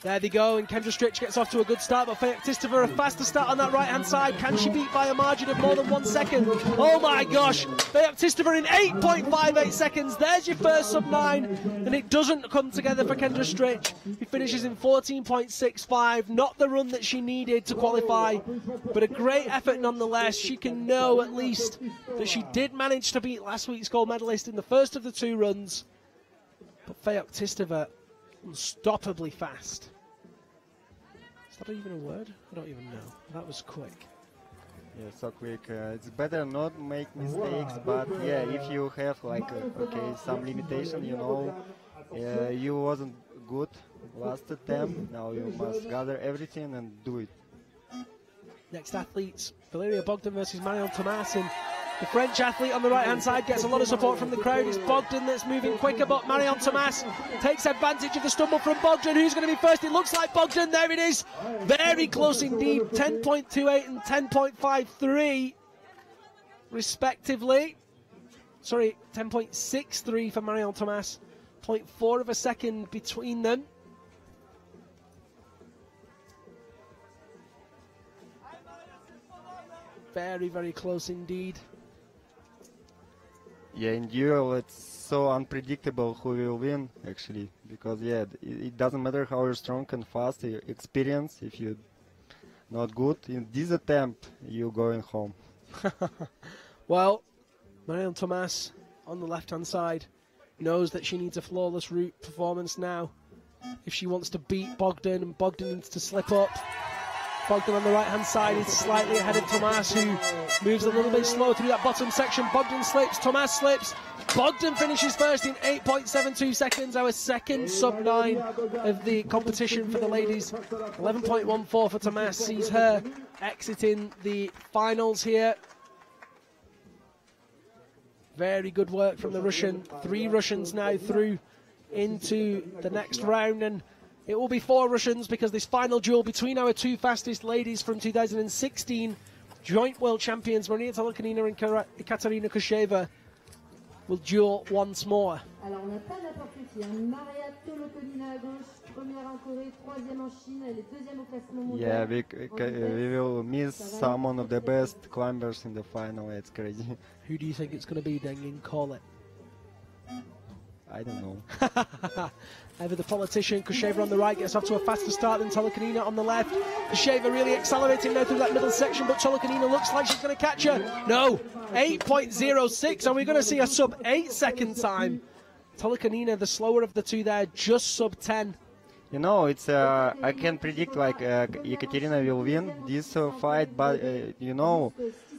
There they go, and Kendra Stritch gets off to a good start, but Feoktistova a faster start on that right-hand side. Can she beat by a margin of more than 1 second? Oh my gosh! Feoktistova in 8.58 seconds. There's your first sub-9, and it doesn't come together for Kendra Stritch, who finishes in 14.65. Not the run that she needed to qualify, but a great effort nonetheless. She can know at least that she did manage to beat last week's gold medalist in the first of the two runs. But Feoktistova, unstoppably fast. Is that even a word? I don't even know. That was quick. Yeah, so quick. It's better not make mistakes, but yeah, if you have like okay, some limitation, you know, you wasn't good last attempt. Now you must gather everything and do it. Next athletes, Valeria Bogdan versus Marion Thomas, and the French athlete on the right-hand side gets a lot of support from the crowd. It's Bogdan that's moving quicker, but Marion Thomas takes advantage of the stumble from Bogdan. Who's going to be first? It looks like Bogdan. There it is. Very close indeed. 10.28 and 10.53, respectively. Sorry, 10.63 for Marion Thomas. 0.4 of a second between them. Very, very close indeed. Yeah, in duel it's so unpredictable who will win actually, because yeah, it doesn't matter how you're strong and fast, your experience, if you're not good in this attempt, you're going home. Well, Marion Thomas on the left-hand side knows that she needs a flawless route performance now if she wants to beat Bogdan, and Bogdan needs to slip up. Bogdan on the right-hand side is slightly ahead of Thomas, who moves a little bit slow through that bottom section. Bogdan slips, Thomas slips. Bogdan finishes first in 8.72 seconds, our second sub-9 of the competition for the ladies. 11.14 for Thomas sees her exiting the finals here. Very good work from the Russian. 3 Russians now through into the next round, and it will be 4 Russians because this final duel between our 2 fastest ladies from 2016, joint world champions Maria Tolokonina and Ekaterina Kusheva, will duel once more. Alors on n'a pas n'importe qui, hein. Maria Tolokonina à gauche, première en Corée, troisième en Chine, elle est deuxième au classement mondial. Yeah, we will miss someone of the best climbers in the final. It's crazy. Who do you think it's going to be, Dengin? Call it. I don't know. Ever the politician, Kusheva on the right gets off to a faster start than Tolokonina on the left. Kusheva really accelerating now through that middle section, but Tolokonina looks like she's going to catch her. No, 8.06. Are we going to see a sub-8 second time? Tolokonina, the slower of the two there, just sub-10. You know, it's I can predict like Ekaterina will win this fight, but you know,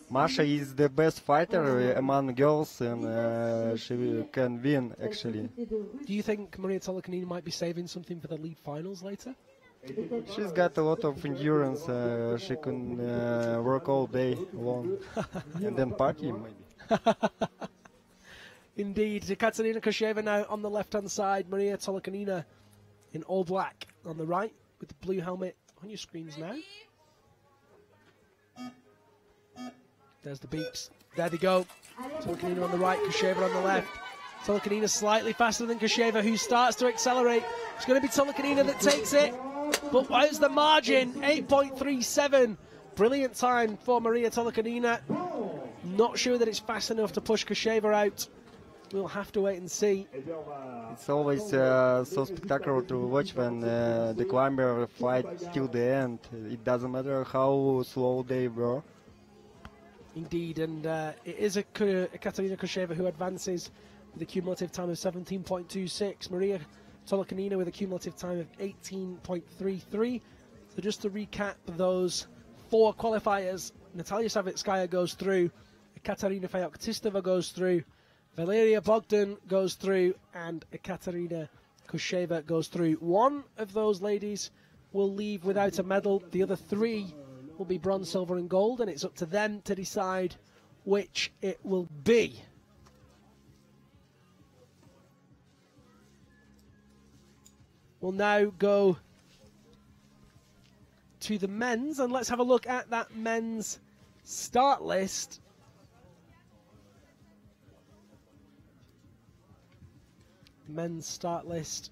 Masha is the best fighter among girls, and she can win actually. Do you think Maria Tolokanina might be saving something for the league finals later? She's got a lot of endurance. She can work all day long and then party maybe. Indeed. Ekaterina Kosheva now on the left-hand side. Maria Tolokanina in all black on the right with the blue helmet on your screens now. There's the beeps. There they go. Tolokanina on the right, Kosheva on the left. Tolokanina slightly faster than Kosheva, who starts to accelerate. It's going to be Tolokanina that takes it. But where's the margin? 8.37. Brilliant time for Maria Tolokanina. Not sure that it's fast enough to push Kosheva out. We'll have to wait and see. It's always so spectacular to watch when the climber fight till the end. It doesn't matter how slow they were. Indeed, and it is Ekaterina Kosheva who advances with a cumulative time of 17.26. Maria Tolokanina with a cumulative time of 18.33. So just to recap those four qualifiers, Natalia Savitskaya goes through, Ekaterina Feoktistova goes through, Valeria Bogdan goes through, and Ekaterina Kosheva goes through. One of those ladies will leave without a medal. The other three will be bronze, silver and gold, and it's up to them to decide which it will be. We'll now go to the men's, and let's have a look at that men's start list. Men's start list.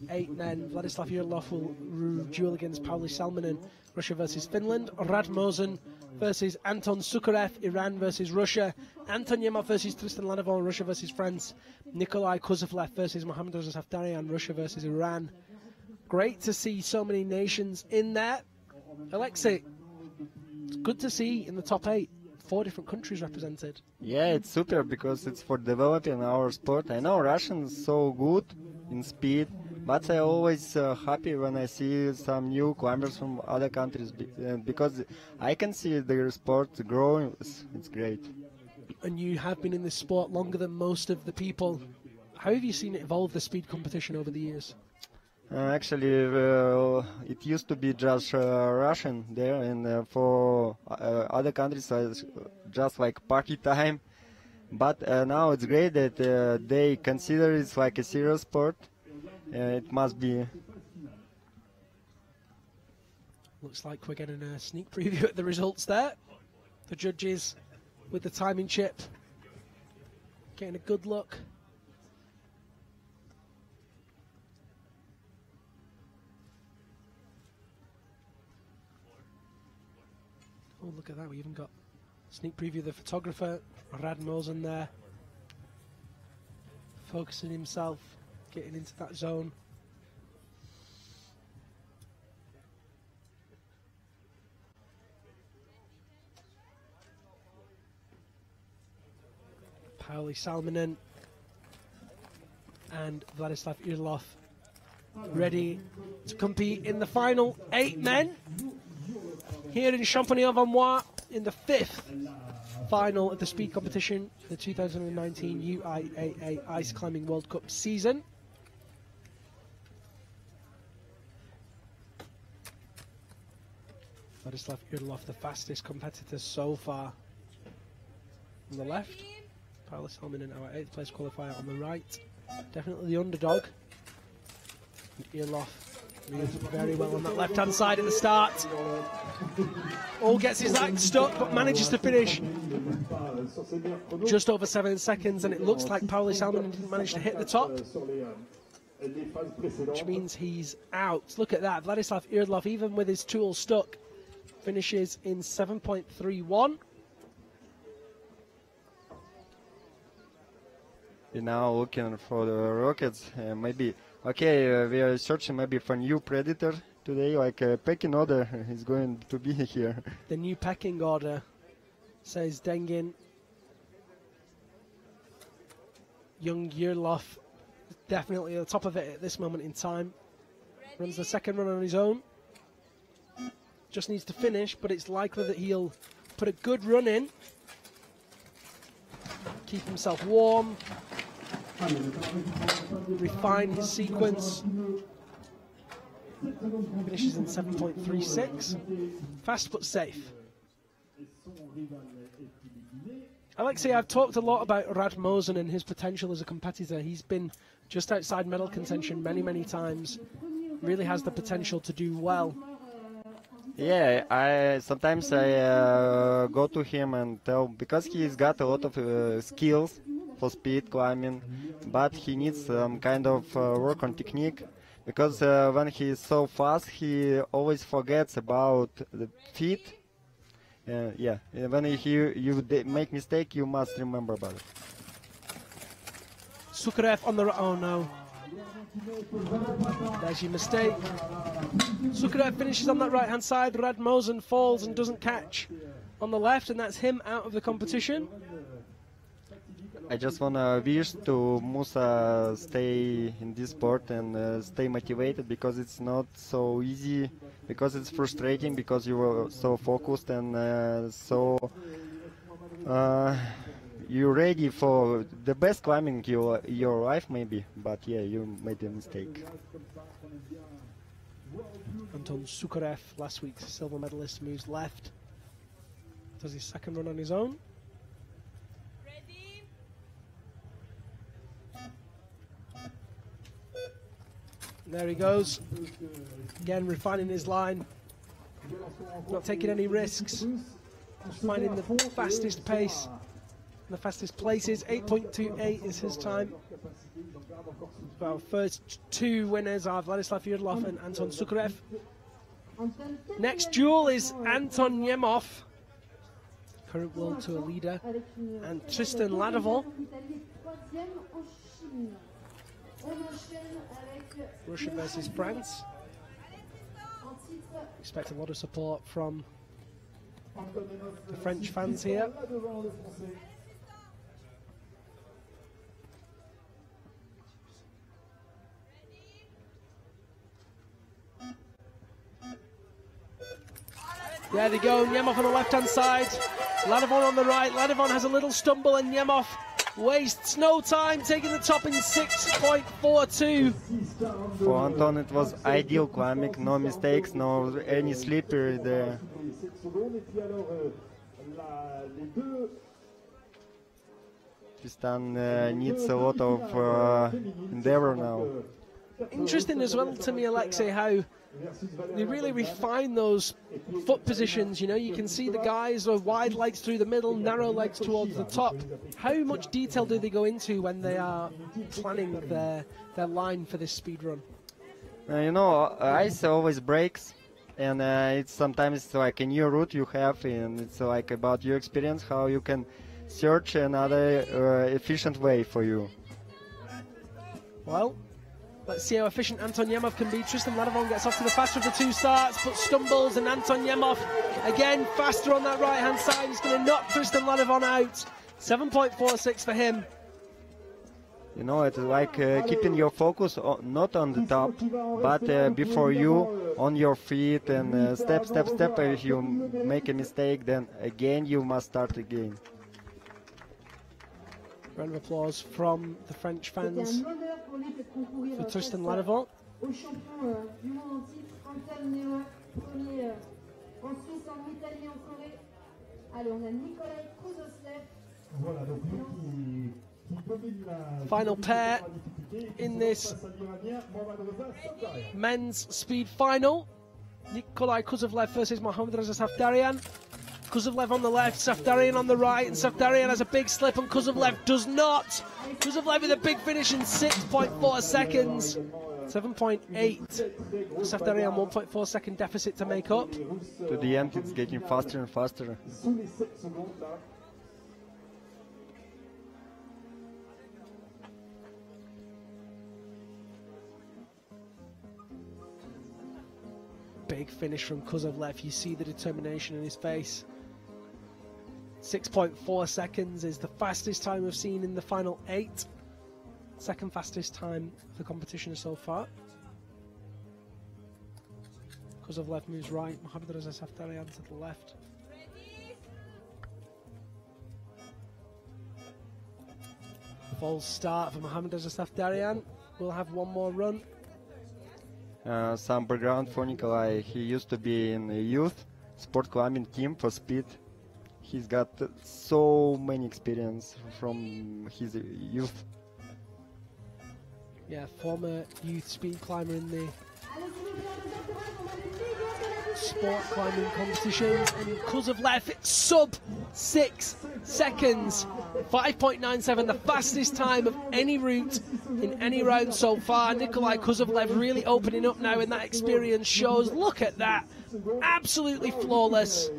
8 men. Vladislav Yurlov will duel against Pauli Salminen, Russia versus Finland. Radmosen versus Anton Sukharev, Iran versus Russia. Anton Yemov versus Tristan Lanavon, Russia versus France. Nikolai Kuzovlev versus Mohammad Reza Safdarian, Russia versus Iran. Great to see so many nations in there. Alexei, it's good to see in the top 8. 4 different countries represented. Yeah, it's super because it's for developing our sport. I know Russians so good in speed, but I always happy when I see some new climbers from other countries because I can see their sport growing. It's great. And you have been in this sport longer than most of the people. How have you seen it evolve, the speed competition, over the years? Actually, it used to be just Russian there, and for other countries, just like party time. But now it's great that they consider it like a serious sport. It must be. Looks like we're getting a sneak preview at the results there. The judges with the timing chip getting a good look. Oh, look at that. We even got sneak preview of the photographer, Radmosen there, focusing himself, getting into that zone. Pauli Salminen and Vladislav Yurlov ready to compete in the final 8 men here in Champagny-en-Valois in the 5th final of the speed competition for the 2019 UIAA Ice Climbing World Cup season. Vladislav Yurlov, the fastest competitor so far on the left. Pauli Salminen, our 8th place qualifier, on the right. Definitely the underdog. And Yurlov moves very well on that left-hand side at the start. All gets his act stuck, but manages to finish just over 7 seconds, and it looks like Pauli Salminen didn't manage to hit the top, which means he's out. Look at that, Vladislav Yurlov, even with his tool stuck, finishes in 7.31. We're now looking for the rockets, maybe. Okay, we are searching maybe for new predator today, like a pecking order is going to be here. The new pecking order, says Dengin. Young Yurlov, definitely at the top of it at this moment in time. Runs the second run on his own. Just needs to finish, but it's likely that he'll put a good run in. Keep himself warm. Refine his sequence. Finishes in 7.36. Fast but safe. Alexei, I've talked a lot about Radmosen and his potential as a competitor. He's been just outside medal contention many, many times. Really has the potential to do well. Yeah, I sometimes go to him and tell, because he's got a lot of skills for speed climbing, but he needs some kind of work on technique, because when he is so fast, he always forgets about the feet. Yeah, when you make mistake, you must remember about it. Sukarev on the oh no. There's your mistake. Sukarev finishes on that right-hand side. Radmosen falls and doesn't catch on the left, and that's him out of the competition. I just want to wish to Musa stay in this sport and stay motivated, because it's not so easy, because it's frustrating, because you were so focused and you're ready for the best climbing your life maybe, but yeah, you made a mistake. Anton Sukarev, last week's silver medalist, moves left. Does his second run on his own. Ready? There he goes. Again, refining his line. Not taking any risks. Just finding the fastest pace. The fastest places. 8.28 is his time. Well, first two winners are Vladislav Yudlov and Anton Sukarev. Next duel is Anton Nemov, current World Tour leader, and Tristan Ladevant, Russia versus France. Expect a lot of support from the French fans here. There they go, Nemov on the left-hand side, Ladevant on the right. Ladevant has a little stumble and Nemov wastes no time, taking the top in 6.42. For Anton it was ideal climbing, no mistakes, no any slippery there. Tristan needs a lot of endeavor now. Interesting as well to me, Alexei, how they really refine those foot positions. You know, you can see the guys with wide legs through the middle, narrow legs towards the top. How much detail do they go into when they are planning their line for this speed run? You know, ice always breaks, and it's sometimes like a new route you have, and it's like about your experience, how you can search another efficient way for you. Well, let's see how efficient Anton Nemov can be. Tristan Ladevant gets off to the faster of the two starts, but stumbles, and Anton Nemov, again, faster on that right-hand side. He's going to knock Tristan Ladevant out. 7.46 for him. You know, it's like keeping your focus not on the top, but before you, on your feet, and step. If you make a mistake, then again you must start again. Round of applause from the French fans for Tristan Ladevant. Final pair in this men's speed final. Nikolai Kuzovlev versus Mohammad Reza Safdarian. Kuzovlev on the left, Safdarian on the right, and Safdarian has a big slip and Kuzovlev does not. Kuzovlev with a big finish in 6.4 seconds. 7.8. Safdarian 1.4 second deficit to make up. To the end it's getting faster and faster. Big finish from Kuzovlev. You see the determination in his face. 6.4 seconds is the fastest time we've seen in the final 8. Second fastest time of the competition so far. Kuzovlev moves right, Mohammad Reza Safdarian to the left. False start for Mohamed Darian. We'll have one more run. Some background for Nikolai. He used to be in the youth sport climbing team for speed. He's got so many experience from his youth. Yeah, former youth speed climber in the sport climbing competitions. And Kozlovlev, it's sub 6 seconds. 5.97, the fastest time of any route in any round so far. Nikolai Kozlovlev really opening up now, and that experience shows. Look at that. Absolutely flawless.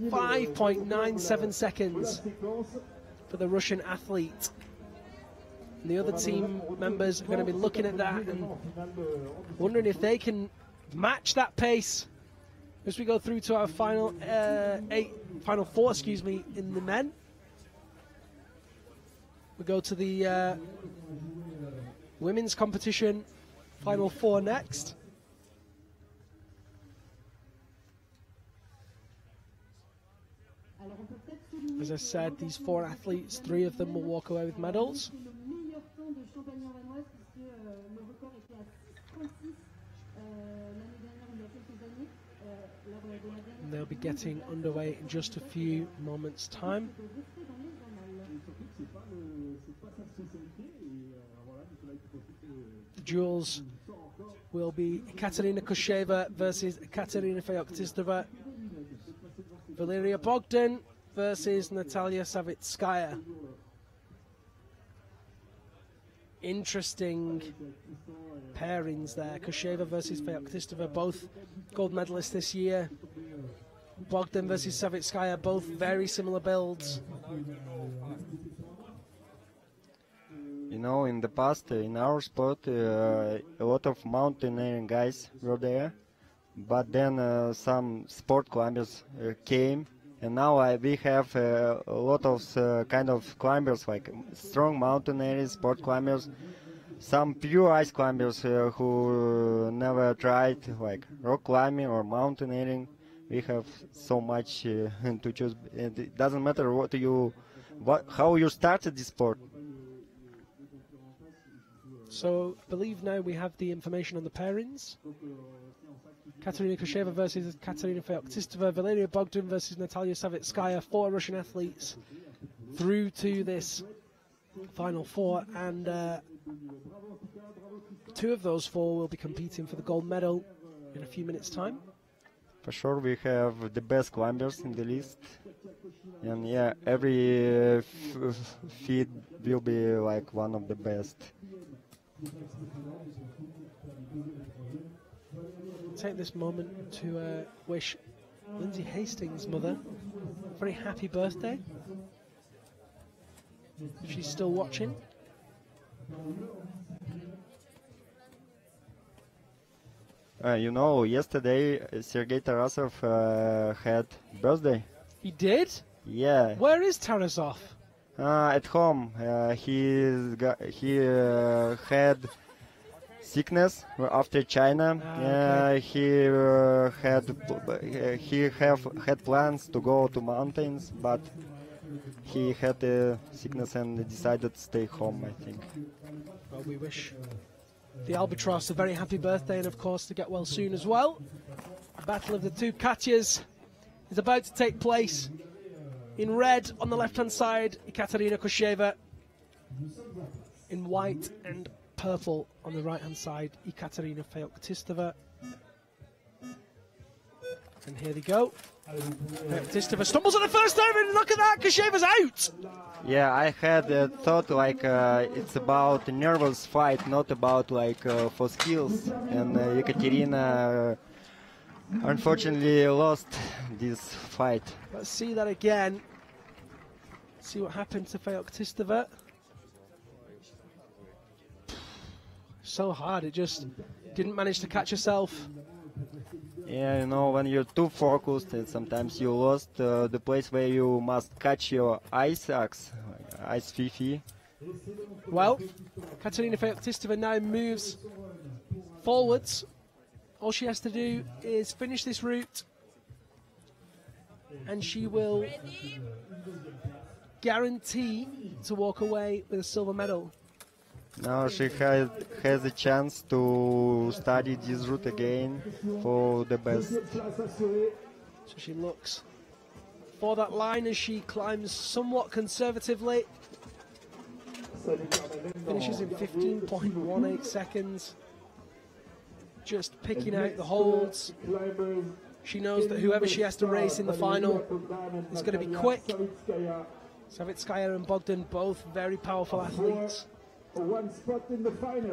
5.97 seconds for the Russian athlete. And the other team members are going to be looking at that and wondering if they can match that pace as we go through to our final four, in the men. We go to the women's competition, final four next. As I said, these four athletes, 3 of them will walk away with medals. And they'll be getting underway in just a few moments' time. The duels will be Katerina Kosheva versus Katerina Feoktistova, Valeria Bogdan versus Natalia Savitskaya. Interesting pairings there. Kosheva versus Feoktistova, both gold medalists this year. Bogdan versus Savitskaya, both very similar builds. You know, in the past, in our sport, a lot of mountaineering guys were there, but then some sport climbers came, and now we have a lot of kind of climbers, like strong mountaineers, sport climbers, some pure ice climbers who never tried like rock climbing or mountaineering. We have so much to choose. It doesn't matter how you started this sport. So I believe now we have the information on the pairings. Katerina Kosheva versus Katerina Feoktistova, Valeria Bogdan versus Natalia Savitskaya, 4 Russian athletes through to this final 4, and 2 of those 4 will be competing for the gold medal in a few minutes' time. For sure, we have the best climbers in the list, and yeah, every feat will be like one of the best. Take this moment to wish Lindsay Hastings' mother a very happy birthday. If she's still watching. You know, yesterday Sergei Tarasov had birthday. He did? Yeah. Where is Tarasov? At home. He had sickness after China. Okay. He had plans to go to mountains, but he had a sickness and decided to stay home, I think. Well, we wish the Albatross a very happy birthday, and of course to get well soon as well. The battle of the 2 Katyas is about to take place. In red on the left-hand side, Katerina Kosheva. In white and purple on the right-hand side, Katerina Feoktistova. And here they go. Feoktistova stumbles on the first time, and look at that, Kosheva's out! Yeah, I had thought like it's about a nervous fight, not about like for skills. And Ekaterina unfortunately lost this fight. Let's see that again. See what happened to Feoktistova. So hard, it just didn't manage to catch herself. Yeah, you know, when you're too focused, sometimes you lost the place where you must catch your ice axe, ice fifi. Well, Katerina Feoktistova now moves forwards. All she has to do is finish this route, and she will guarantee to walk away with a silver medal. Now she has a chance to study this route again for the best. So she looks for that line as she climbs somewhat conservatively. Finishes in 15.18 seconds. Just picking out the holds. She knows that whoever she has to race in the final is going to be quick. Savitskaya and Bogdan, both very powerful athletes.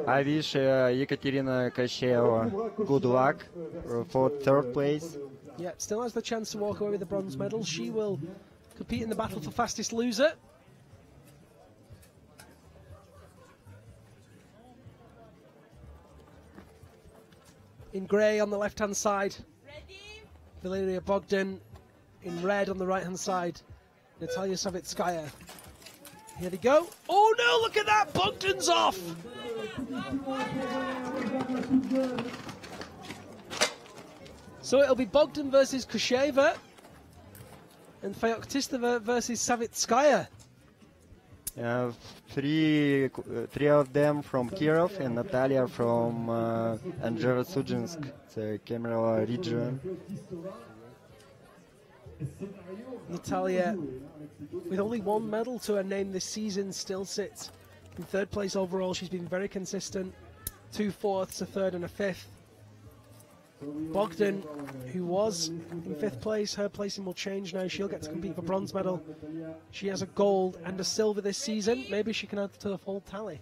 I wish Ekaterina Kosheva good luck for third place. Yeah, still has the chance to walk away with the bronze medal. She will compete in the battle for fastest loser. In grey on the left-hand side, Valeria Bogdan. In red on the right-hand side, Natalia Savitskaya. Here they go. Oh no, look at that! Bogdan's off! So it'll be Bogdan versus Kosheva and Feoktistova versus Savitskaya. Three of them from Kirov and Natalia from Anjero-Sudzinsk, the Kemerovo region. Natalia, with only one medal to her name this season, still sits in third place overall. She's been very consistent. 2 fourths, a third and a fifth. Bogdan, who was in 5th place, her placing will change now. She'll get to compete for bronze medal. She has a gold and a silver this season. Maybe she can add to the full tally.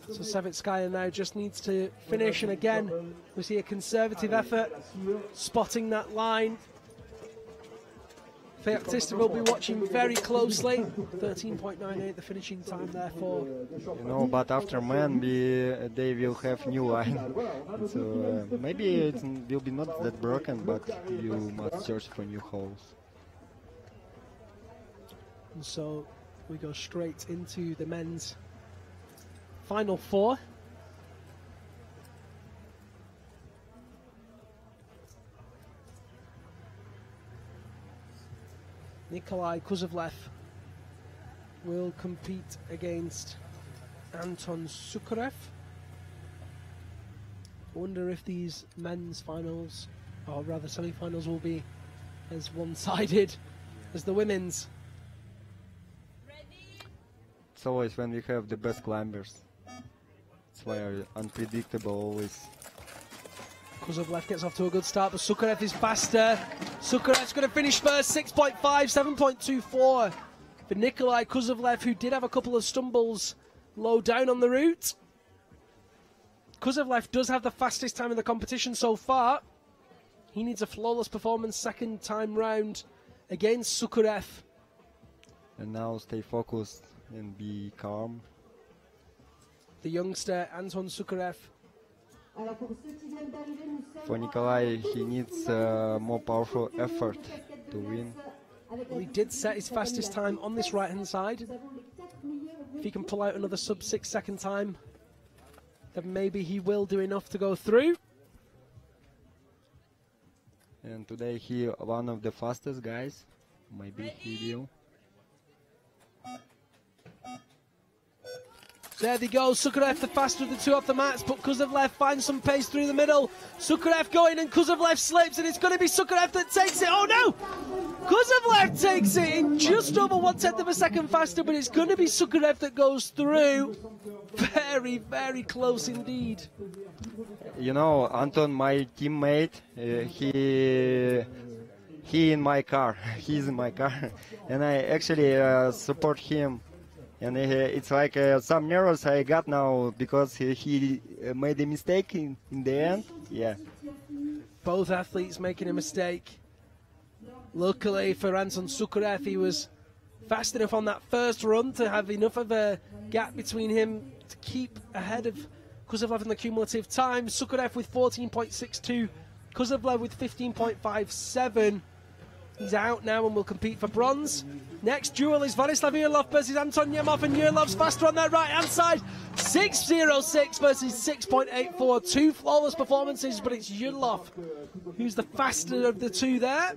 So Savitskaya now just needs to finish, and again we see a conservative effort spotting that line. Feoktistova will be watching very closely. 13.98 the finishing time there for. You know, but after men they will have new line. So maybe it will be not that broken, but you must search for new holes. And so we go straight into the men's final 4. Nikolai Kuzovlev will compete against Anton Sukarev. I wonder if these men's finals, or rather semi-finals, will be as one-sided as the women's. It's always when we have the best climbers. That's why are unpredictable always. Kuzovlev gets off to a good start, but Sukarev is faster. Sukarev's going to finish first, 6.5, 7.24 for Nikolai Kuzovlev, who did have a couple of stumbles low down on the route. Kuzovlev does have the fastest time in the competition so far. He needs a flawless performance second time round against Sukarev. And now stay focused and be calm. The youngster, Anton Sukarev. For Nikolai, he needs more powerful effort to win. Well, he did set his fastest time on this right-hand side. If he can pull out another sub-6 second time, then maybe he will do enough to go through. And today he one of the fastest guys. Maybe he will. There they go, Sukarev the faster of the two off the mats, but Kuzovlev finds some pace through the middle. Sukarev going and Kuzovlev slips, and it's going to be Sukarev that takes it. Oh no! Kuzovlev takes it in just over 1/10 of a second faster, but it's going to be Sukarev that goes through. Very, very close indeed. You know, Anton, my teammate, he in my car. He's in my car, and I actually support him. And it's like some nerves I got now because he made a mistake in the end. Yeah. Both athletes making a mistake. Luckily for Anton Sukarev, he was fast enough on that first run to have enough of a gap between him to keep ahead of Kuzovlev in the cumulative time. Sukarev with 14.62, Kuzovlev with 15.57. He's out now and will compete for bronze. Next duel is Vladislav Yurlov versus Anton Yemov, and Yurlov's faster on that right-hand side. 6.06 versus 6.84. Two flawless performances, but it's Yurlov who's the faster of the two there.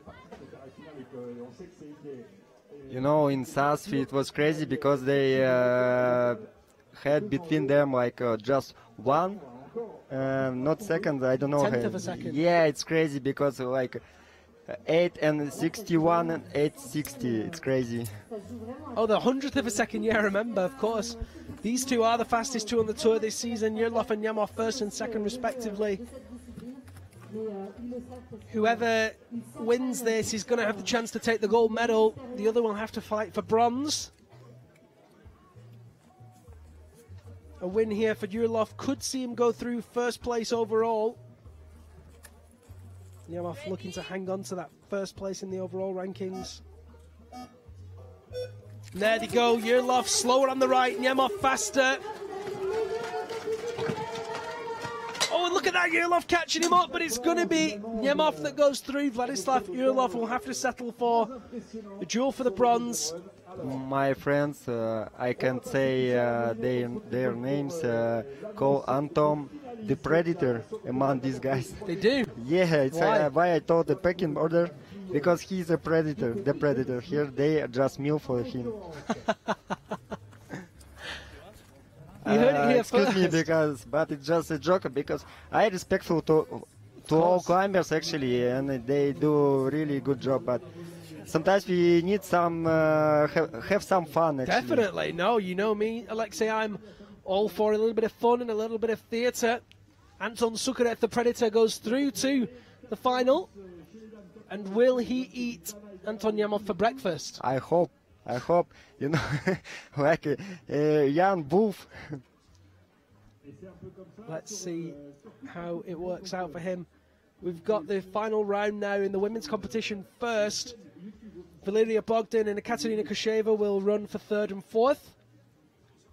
You know, in Sassfi it was crazy because they had between them like just one, not second, I don't know. Tenth of a second. Yeah, it's crazy because like 8 and 61 and 8.60, it's crazy. Oh, the 100th of a second, yeah, I remember, of course. These two are the fastest two on the tour this season, Yurlov and Yemov first and second respectively. Whoever wins this is going to have the chance to take the gold medal. The other will have to fight for bronze. A win here for Yurlov could see him go through first place overall. Yemov looking to hang on to that first place in the overall rankings. And there they go, Yurlov slower on the right, Yemov faster. Oh, and look at that, Yurlov catching him up, but it's going to be Yemov that goes through. Vladislav Yurlov will have to settle for the duel for the bronze. My friends, I can say their names, call Anton the Predator among these guys. They do? Yeah, it's why I told the pecking order, because he's a predator, the predator. Here they are just meal for him. You heard it here excuse first. me, but it's just a joke, because I respectful to all climbers actually, and they do really good job, but sometimes we need some have some fun actually. Definitely. No, you know me, Alexei, I'm all for a little bit of fun and a little bit of theatre. Anton Sukarev, the Predator, goes through to the final. And will he eat Anton Yemov for breakfast? I hope, you know, like a young wolf. Let's see how it works out for him. We've got the final round now in the women's competition first. Valeria Bogdan and Ekaterina Kusheva will run for third and fourth.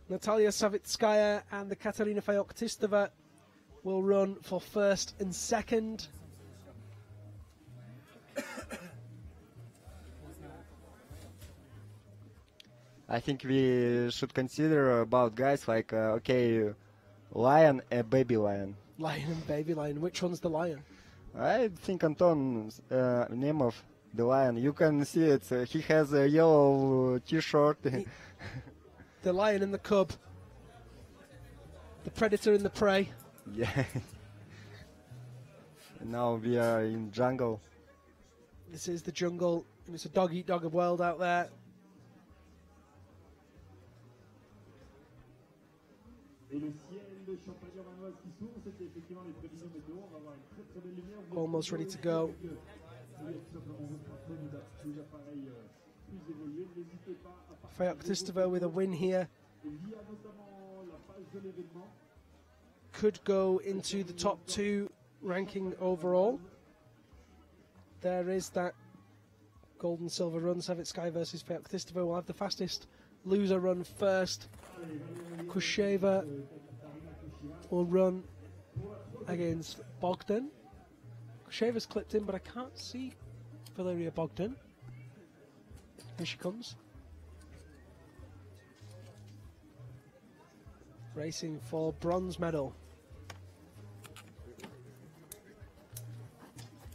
Natalia Savitskaya and the Katarina Feoktistova will run for first and second. I think we should consider about guys like, okay, lion and baby lion. Lion and baby lion. Which one's the lion? I think Anton Nemov, the lion. You can see it. He has a yellow t-shirt. The lion and the cub. The predator and the prey. Yeah. Now we are in jungle. This is the jungle, and it's a dog-eat-dog of world out there. Almost ready to go. Feoktistova with a win here could go into the top two ranking overall. There is that gold and silver run. Savitskaya versus Feoktistova will have the fastest loser run first. Kusheva will run against Bogdan. Kusheva's clipped in, but I can't see Valeria Bogdan. Here she comes. Racing for bronze medal.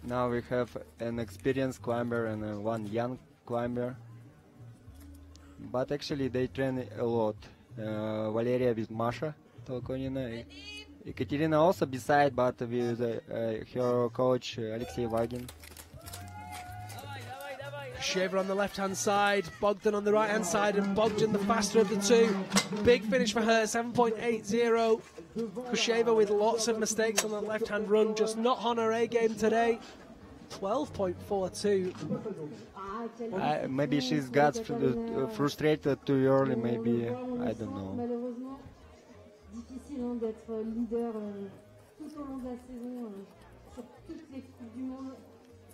Now we have an experienced climber and one young climber. But actually they train a lot. Valeria with Masha Tolkonina. Ekaterina also beside, but with her coach Alexei Vagin. Kusheva on the left-hand side, Bogdan on the right-hand side, and Bogdan the faster of the two. Big finish for her, 7.80. Kusheva with lots of mistakes on the left-hand run, just not on her A game today. 12.42. Maybe she's got frustrated too early, maybe, I don't know.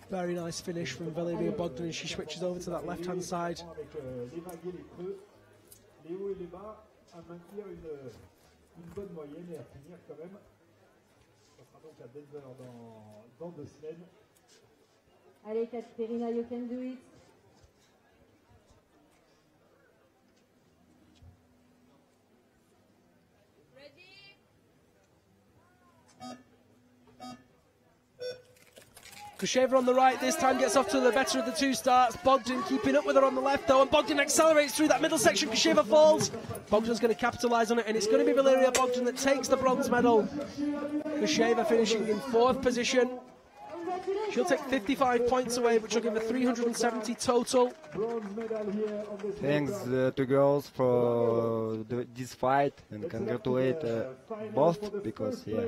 Very nice finish from Valeria Bogdan as she switches over to that left-hand side. Allez, Katerina, you can do it. Kusheva on the right this time gets off to the better of the two starts. Bogdan keeping up with her on the left though, and Bogdan accelerates through that middle section. Kusheva falls. Bogdan's going to capitalise on it, and it's going to be Valeria Bogdan that takes the bronze medal. Kusheva finishing in 4th position. She'll take 55 points away, which will give her 370 total. Thanks to girls for this fight, and congratulate both, because yeah,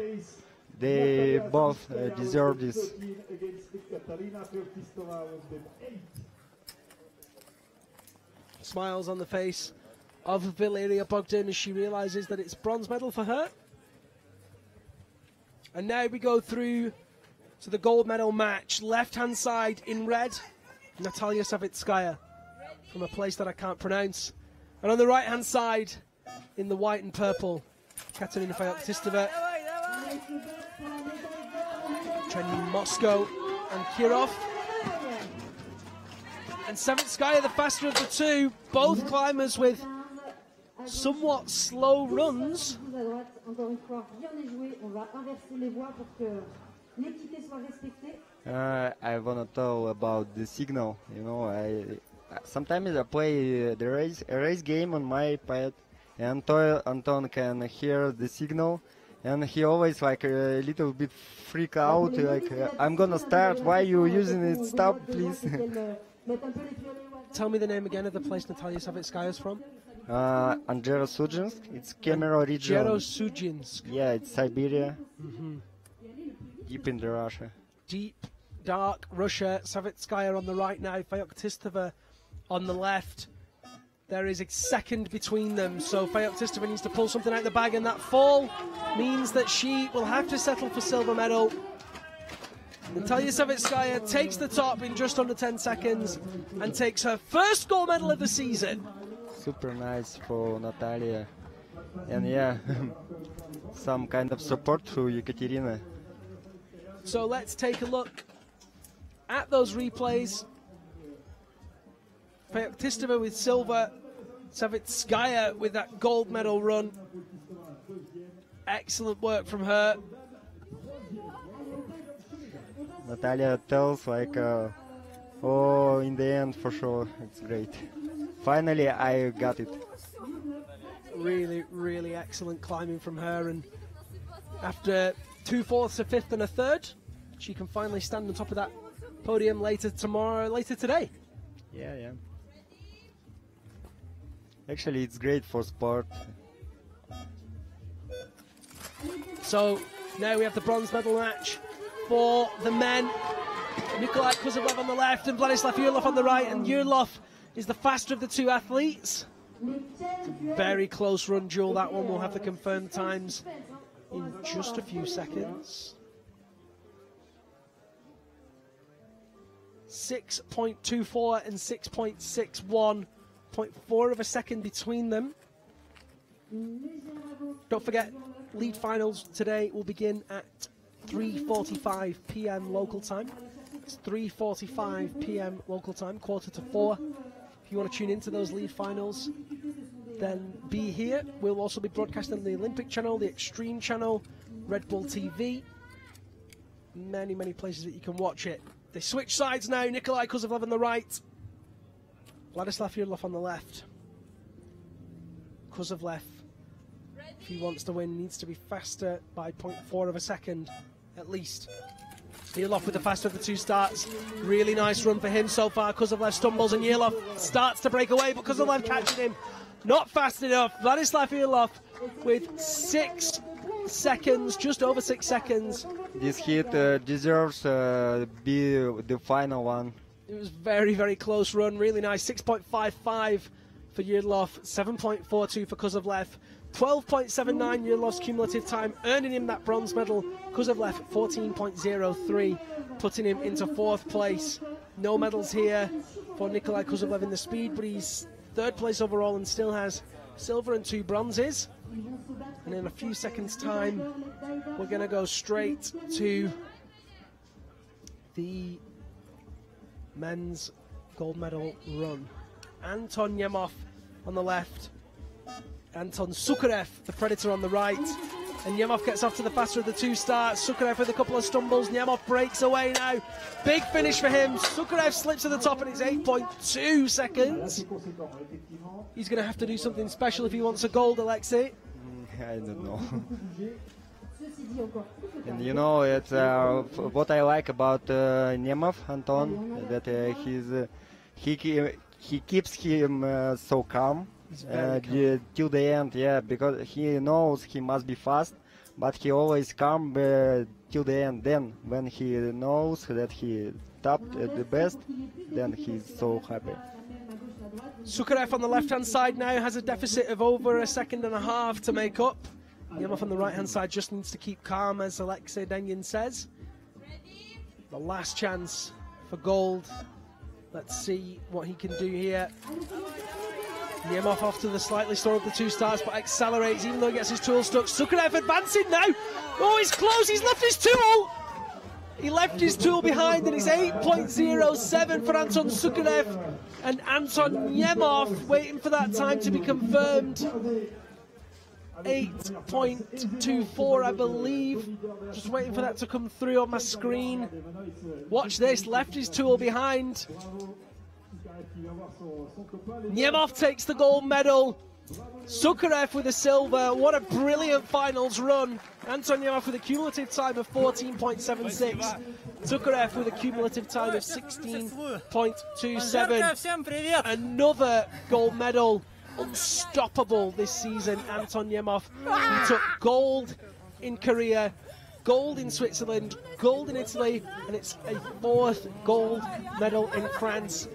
they both deserve this. Smiles on the face of Valeria Bogdan as she realises that it's bronze medal for her. And now we go through to the gold medal match. Left-hand side in red, Natalia Savitskaya from a place that I can't pronounce. And on the right-hand side in the white and purple, Katerina Feoktistova, trending Moscow and Kirov. And Savitskaya, the faster of the two, both climbers with somewhat slow runs. I want to tell about the signal. You know, sometimes I play the race game on my iPad, and Anton can hear the signal, and he always like a little bit freak out, like I'm gonna start. Why you using it? Stop, please. Tell me the name again of the place Natalia Savitskaya is from. Anjero-Sudzinsk. It's Kemero region. Anjero-Sudzinsk. Yeah, it's Siberia. Deep in the Russia. Deep, dark Russia. Savitskaya on the right now. Feoktistova on the left. There is a second between them, so Feoktistova needs to pull something out of the bag, and that fall means that she will have to settle for silver medal. Natalia Savitskaya takes the top in just under 10 seconds and takes her first gold medal of the season. Super nice for Natalia. And yeah, some kind of support to Ekaterina. So let's take a look at those replays. Feoktistova with silver, Savitskaya with that gold medal run. Excellent work from her. Natalia tells like, oh, in the end, for sure, it's great. Finally, I got it. Really, really excellent climbing from her, and after 2 fourths, a fifth, and a third, she can finally stand on top of that podium later today. Yeah. Actually, it's great for sport. So now we have the bronze medal match for the men. Nikolai Kuzovlev on the left and Vladislav Yurlov on the right, and Yurlov is the faster of the two athletes. Very close run duel, that one. We'll have the confirmed times in just a few seconds. 6.24 and 6.61, 0.4 of a second between them. Don't forget, lead finals today will begin at 3:45 p.m. local time. It's 3:45 p.m. local time, 3:45. If you want to tune into those lead finals, then be here. We'll also be broadcasting on the Olympic channel, the Extreme channel, Red Bull TV. Many, many places that you can watch it. They switch sides now. Nikolai Kuzovlev on the right, Vladislav Yurlov on the left. Kuzovlev, if he wants to win, needs to be faster by 0.4 of a second at least. Yurlov with the faster of the two starts. Really nice run for him so far. Kuzovlev stumbles and Yurlov starts to break away, but Kuzovlev catching him. Not fast enough. Vladislav Yurlov with 6 seconds, just over 6 seconds. This hit deserves be the final one. It was very, very close run. Really nice. 6.55 for Yurlov, 7.42 for Kuzovlev. 12.79 Yurlov's cumulative time, earning him that bronze medal. Kuzovlev 14.03, putting him into 4th place. No medals here for Nikolai Kuzovlev in the speed, but he's 3rd place overall and still has silver and 2 bronzes. And in a few seconds' time, we're going to go straight to the men's gold medal run. Anton Nemov on the left, Anton Sukarev, the Predator, on the right. And Nemov gets off to the faster of the two starts. Sukarev with a couple of stumbles. Nemov breaks away now. Big finish for him. Sukarev slips to the top and it's 8.2 seconds. He's going to have to do something special if he wants a gold, Alexei. I don't know. And you know, it's what I like about Nemov, Anton, that he keeps him so calm. Till the end, yeah, because he knows he must be fast, but he always calm till the end. Then, when he knows that he tapped at the best, then he's so happy. Sukarev on the left-hand side now has a deficit of over a second and a half to make up. Nemov on the right-hand side just needs to keep calm, as Alexei Dengin says. The last chance for gold. Let's see what he can do here. Nemov off to the slightly slower of the two starts, but accelerates even though he gets his tool stuck. Sukarev advancing now. Oh, he's close. He's left his tool. He left his tool behind, and it's 8.07 for Anton Sukarev. And Anton Nemov waiting for that time to be confirmed. 8.24, I believe. Just waiting for that to come through on my screen. Watch this. Left his tool behind. Nemov takes the gold medal. Sukarev with the silver. What a brilliant finals run. Anton Nemov with a cumulative time of 14.76. Sukarev with a cumulative time of 16.27. Another gold medal. Unstoppable this season, Anton Nemov. He took gold in Korea, gold in Switzerland, gold in Italy, and it's a fourth gold medal in France.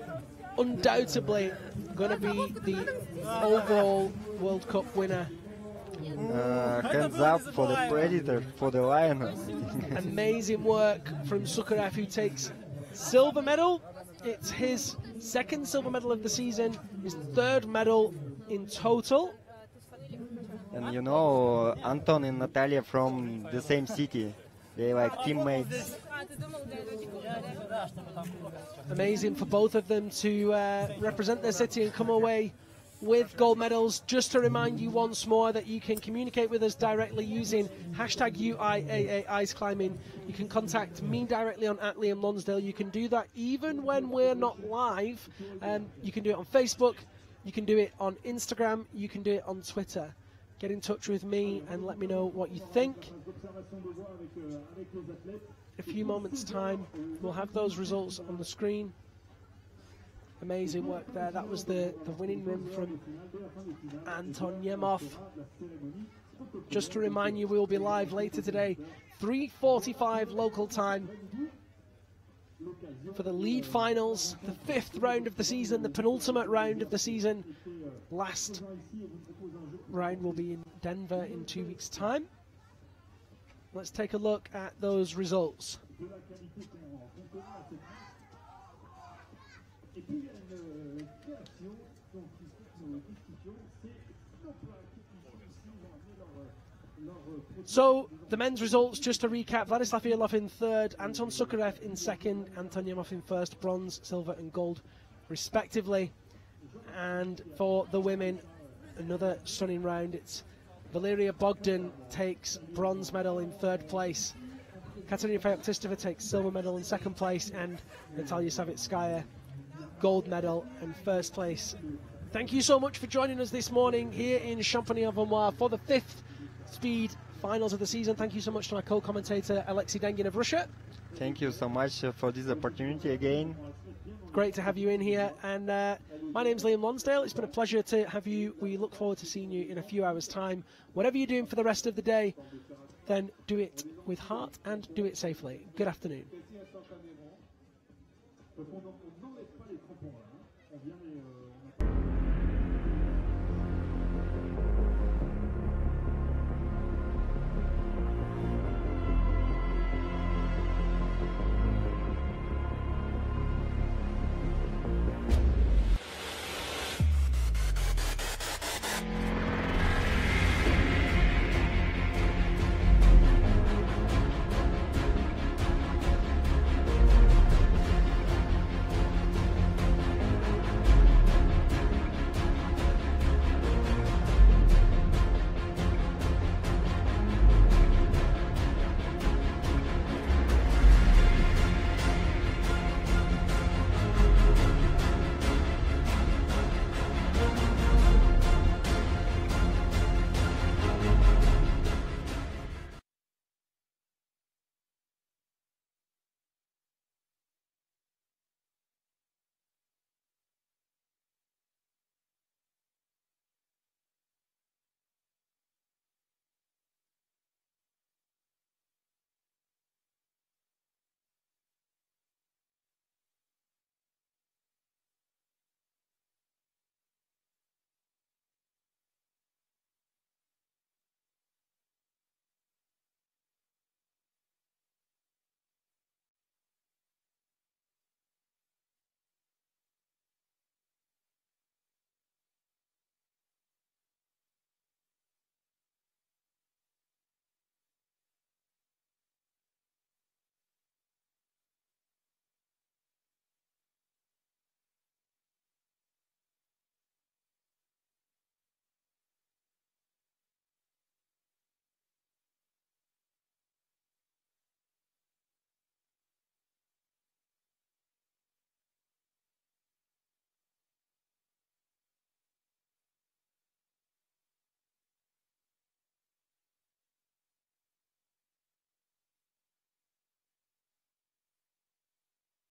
Undoubtedly going to be the overall World Cup winner. Hands up for the Predator, for the Lioness. Amazing work from Sukarev, who takes silver medal. It's his second silver medal of the season, his third medal in total. And you know, Anton and Natalia from the same city. They're like teammates. Amazing for both of them to represent their city and come away with gold medals. Just to remind you once more that you can communicate with us directly using hashtag UIAA Ice Climbing. You can contact me directly on @Liam Lonsdale. You can do that even when we're not live. You can do it on Facebook, you can do it on Instagram, you can do it on Twitter. Get in touch with me and let me know what you think. In a few moments' time, we'll have those results on the screen. Amazing work there. That was the winning run from Anton Nemov. Just to remind you, we'll be live later today, 3:45 local time, for the lead finals, the fifth round of the season, the penultimate round of the season. Last round will be in Denver in 2 weeks' time. Let's take a look at those results. So, the men's results, just to recap: Vladislav Ilov in third, Anton Sukarev in second, Anton Nemov in first, bronze, silver and gold respectively. And for the women, another stunning round. It's Valeria Bogdan takes bronze medal in third place, Katerina Feoktistova takes silver medal in second place, and Natalia Savitskaya gold medal in first place. Thank you so much for joining us this morning here in Champagny-en-Vaumois for the fifth speed finals of the season. Thank you so much to my co-commentator Alexei Dengin of Russia. Thank you so much for this opportunity again. Great to have you in here. And my name's Liam Lonsdale. It's been a pleasure to have you. We look forward to seeing you in a few hours' time. Whatever you're doing for the rest of the day, then do it with heart and do it safely. Good afternoon. Donc on n'enlève pas les crampons là, on vient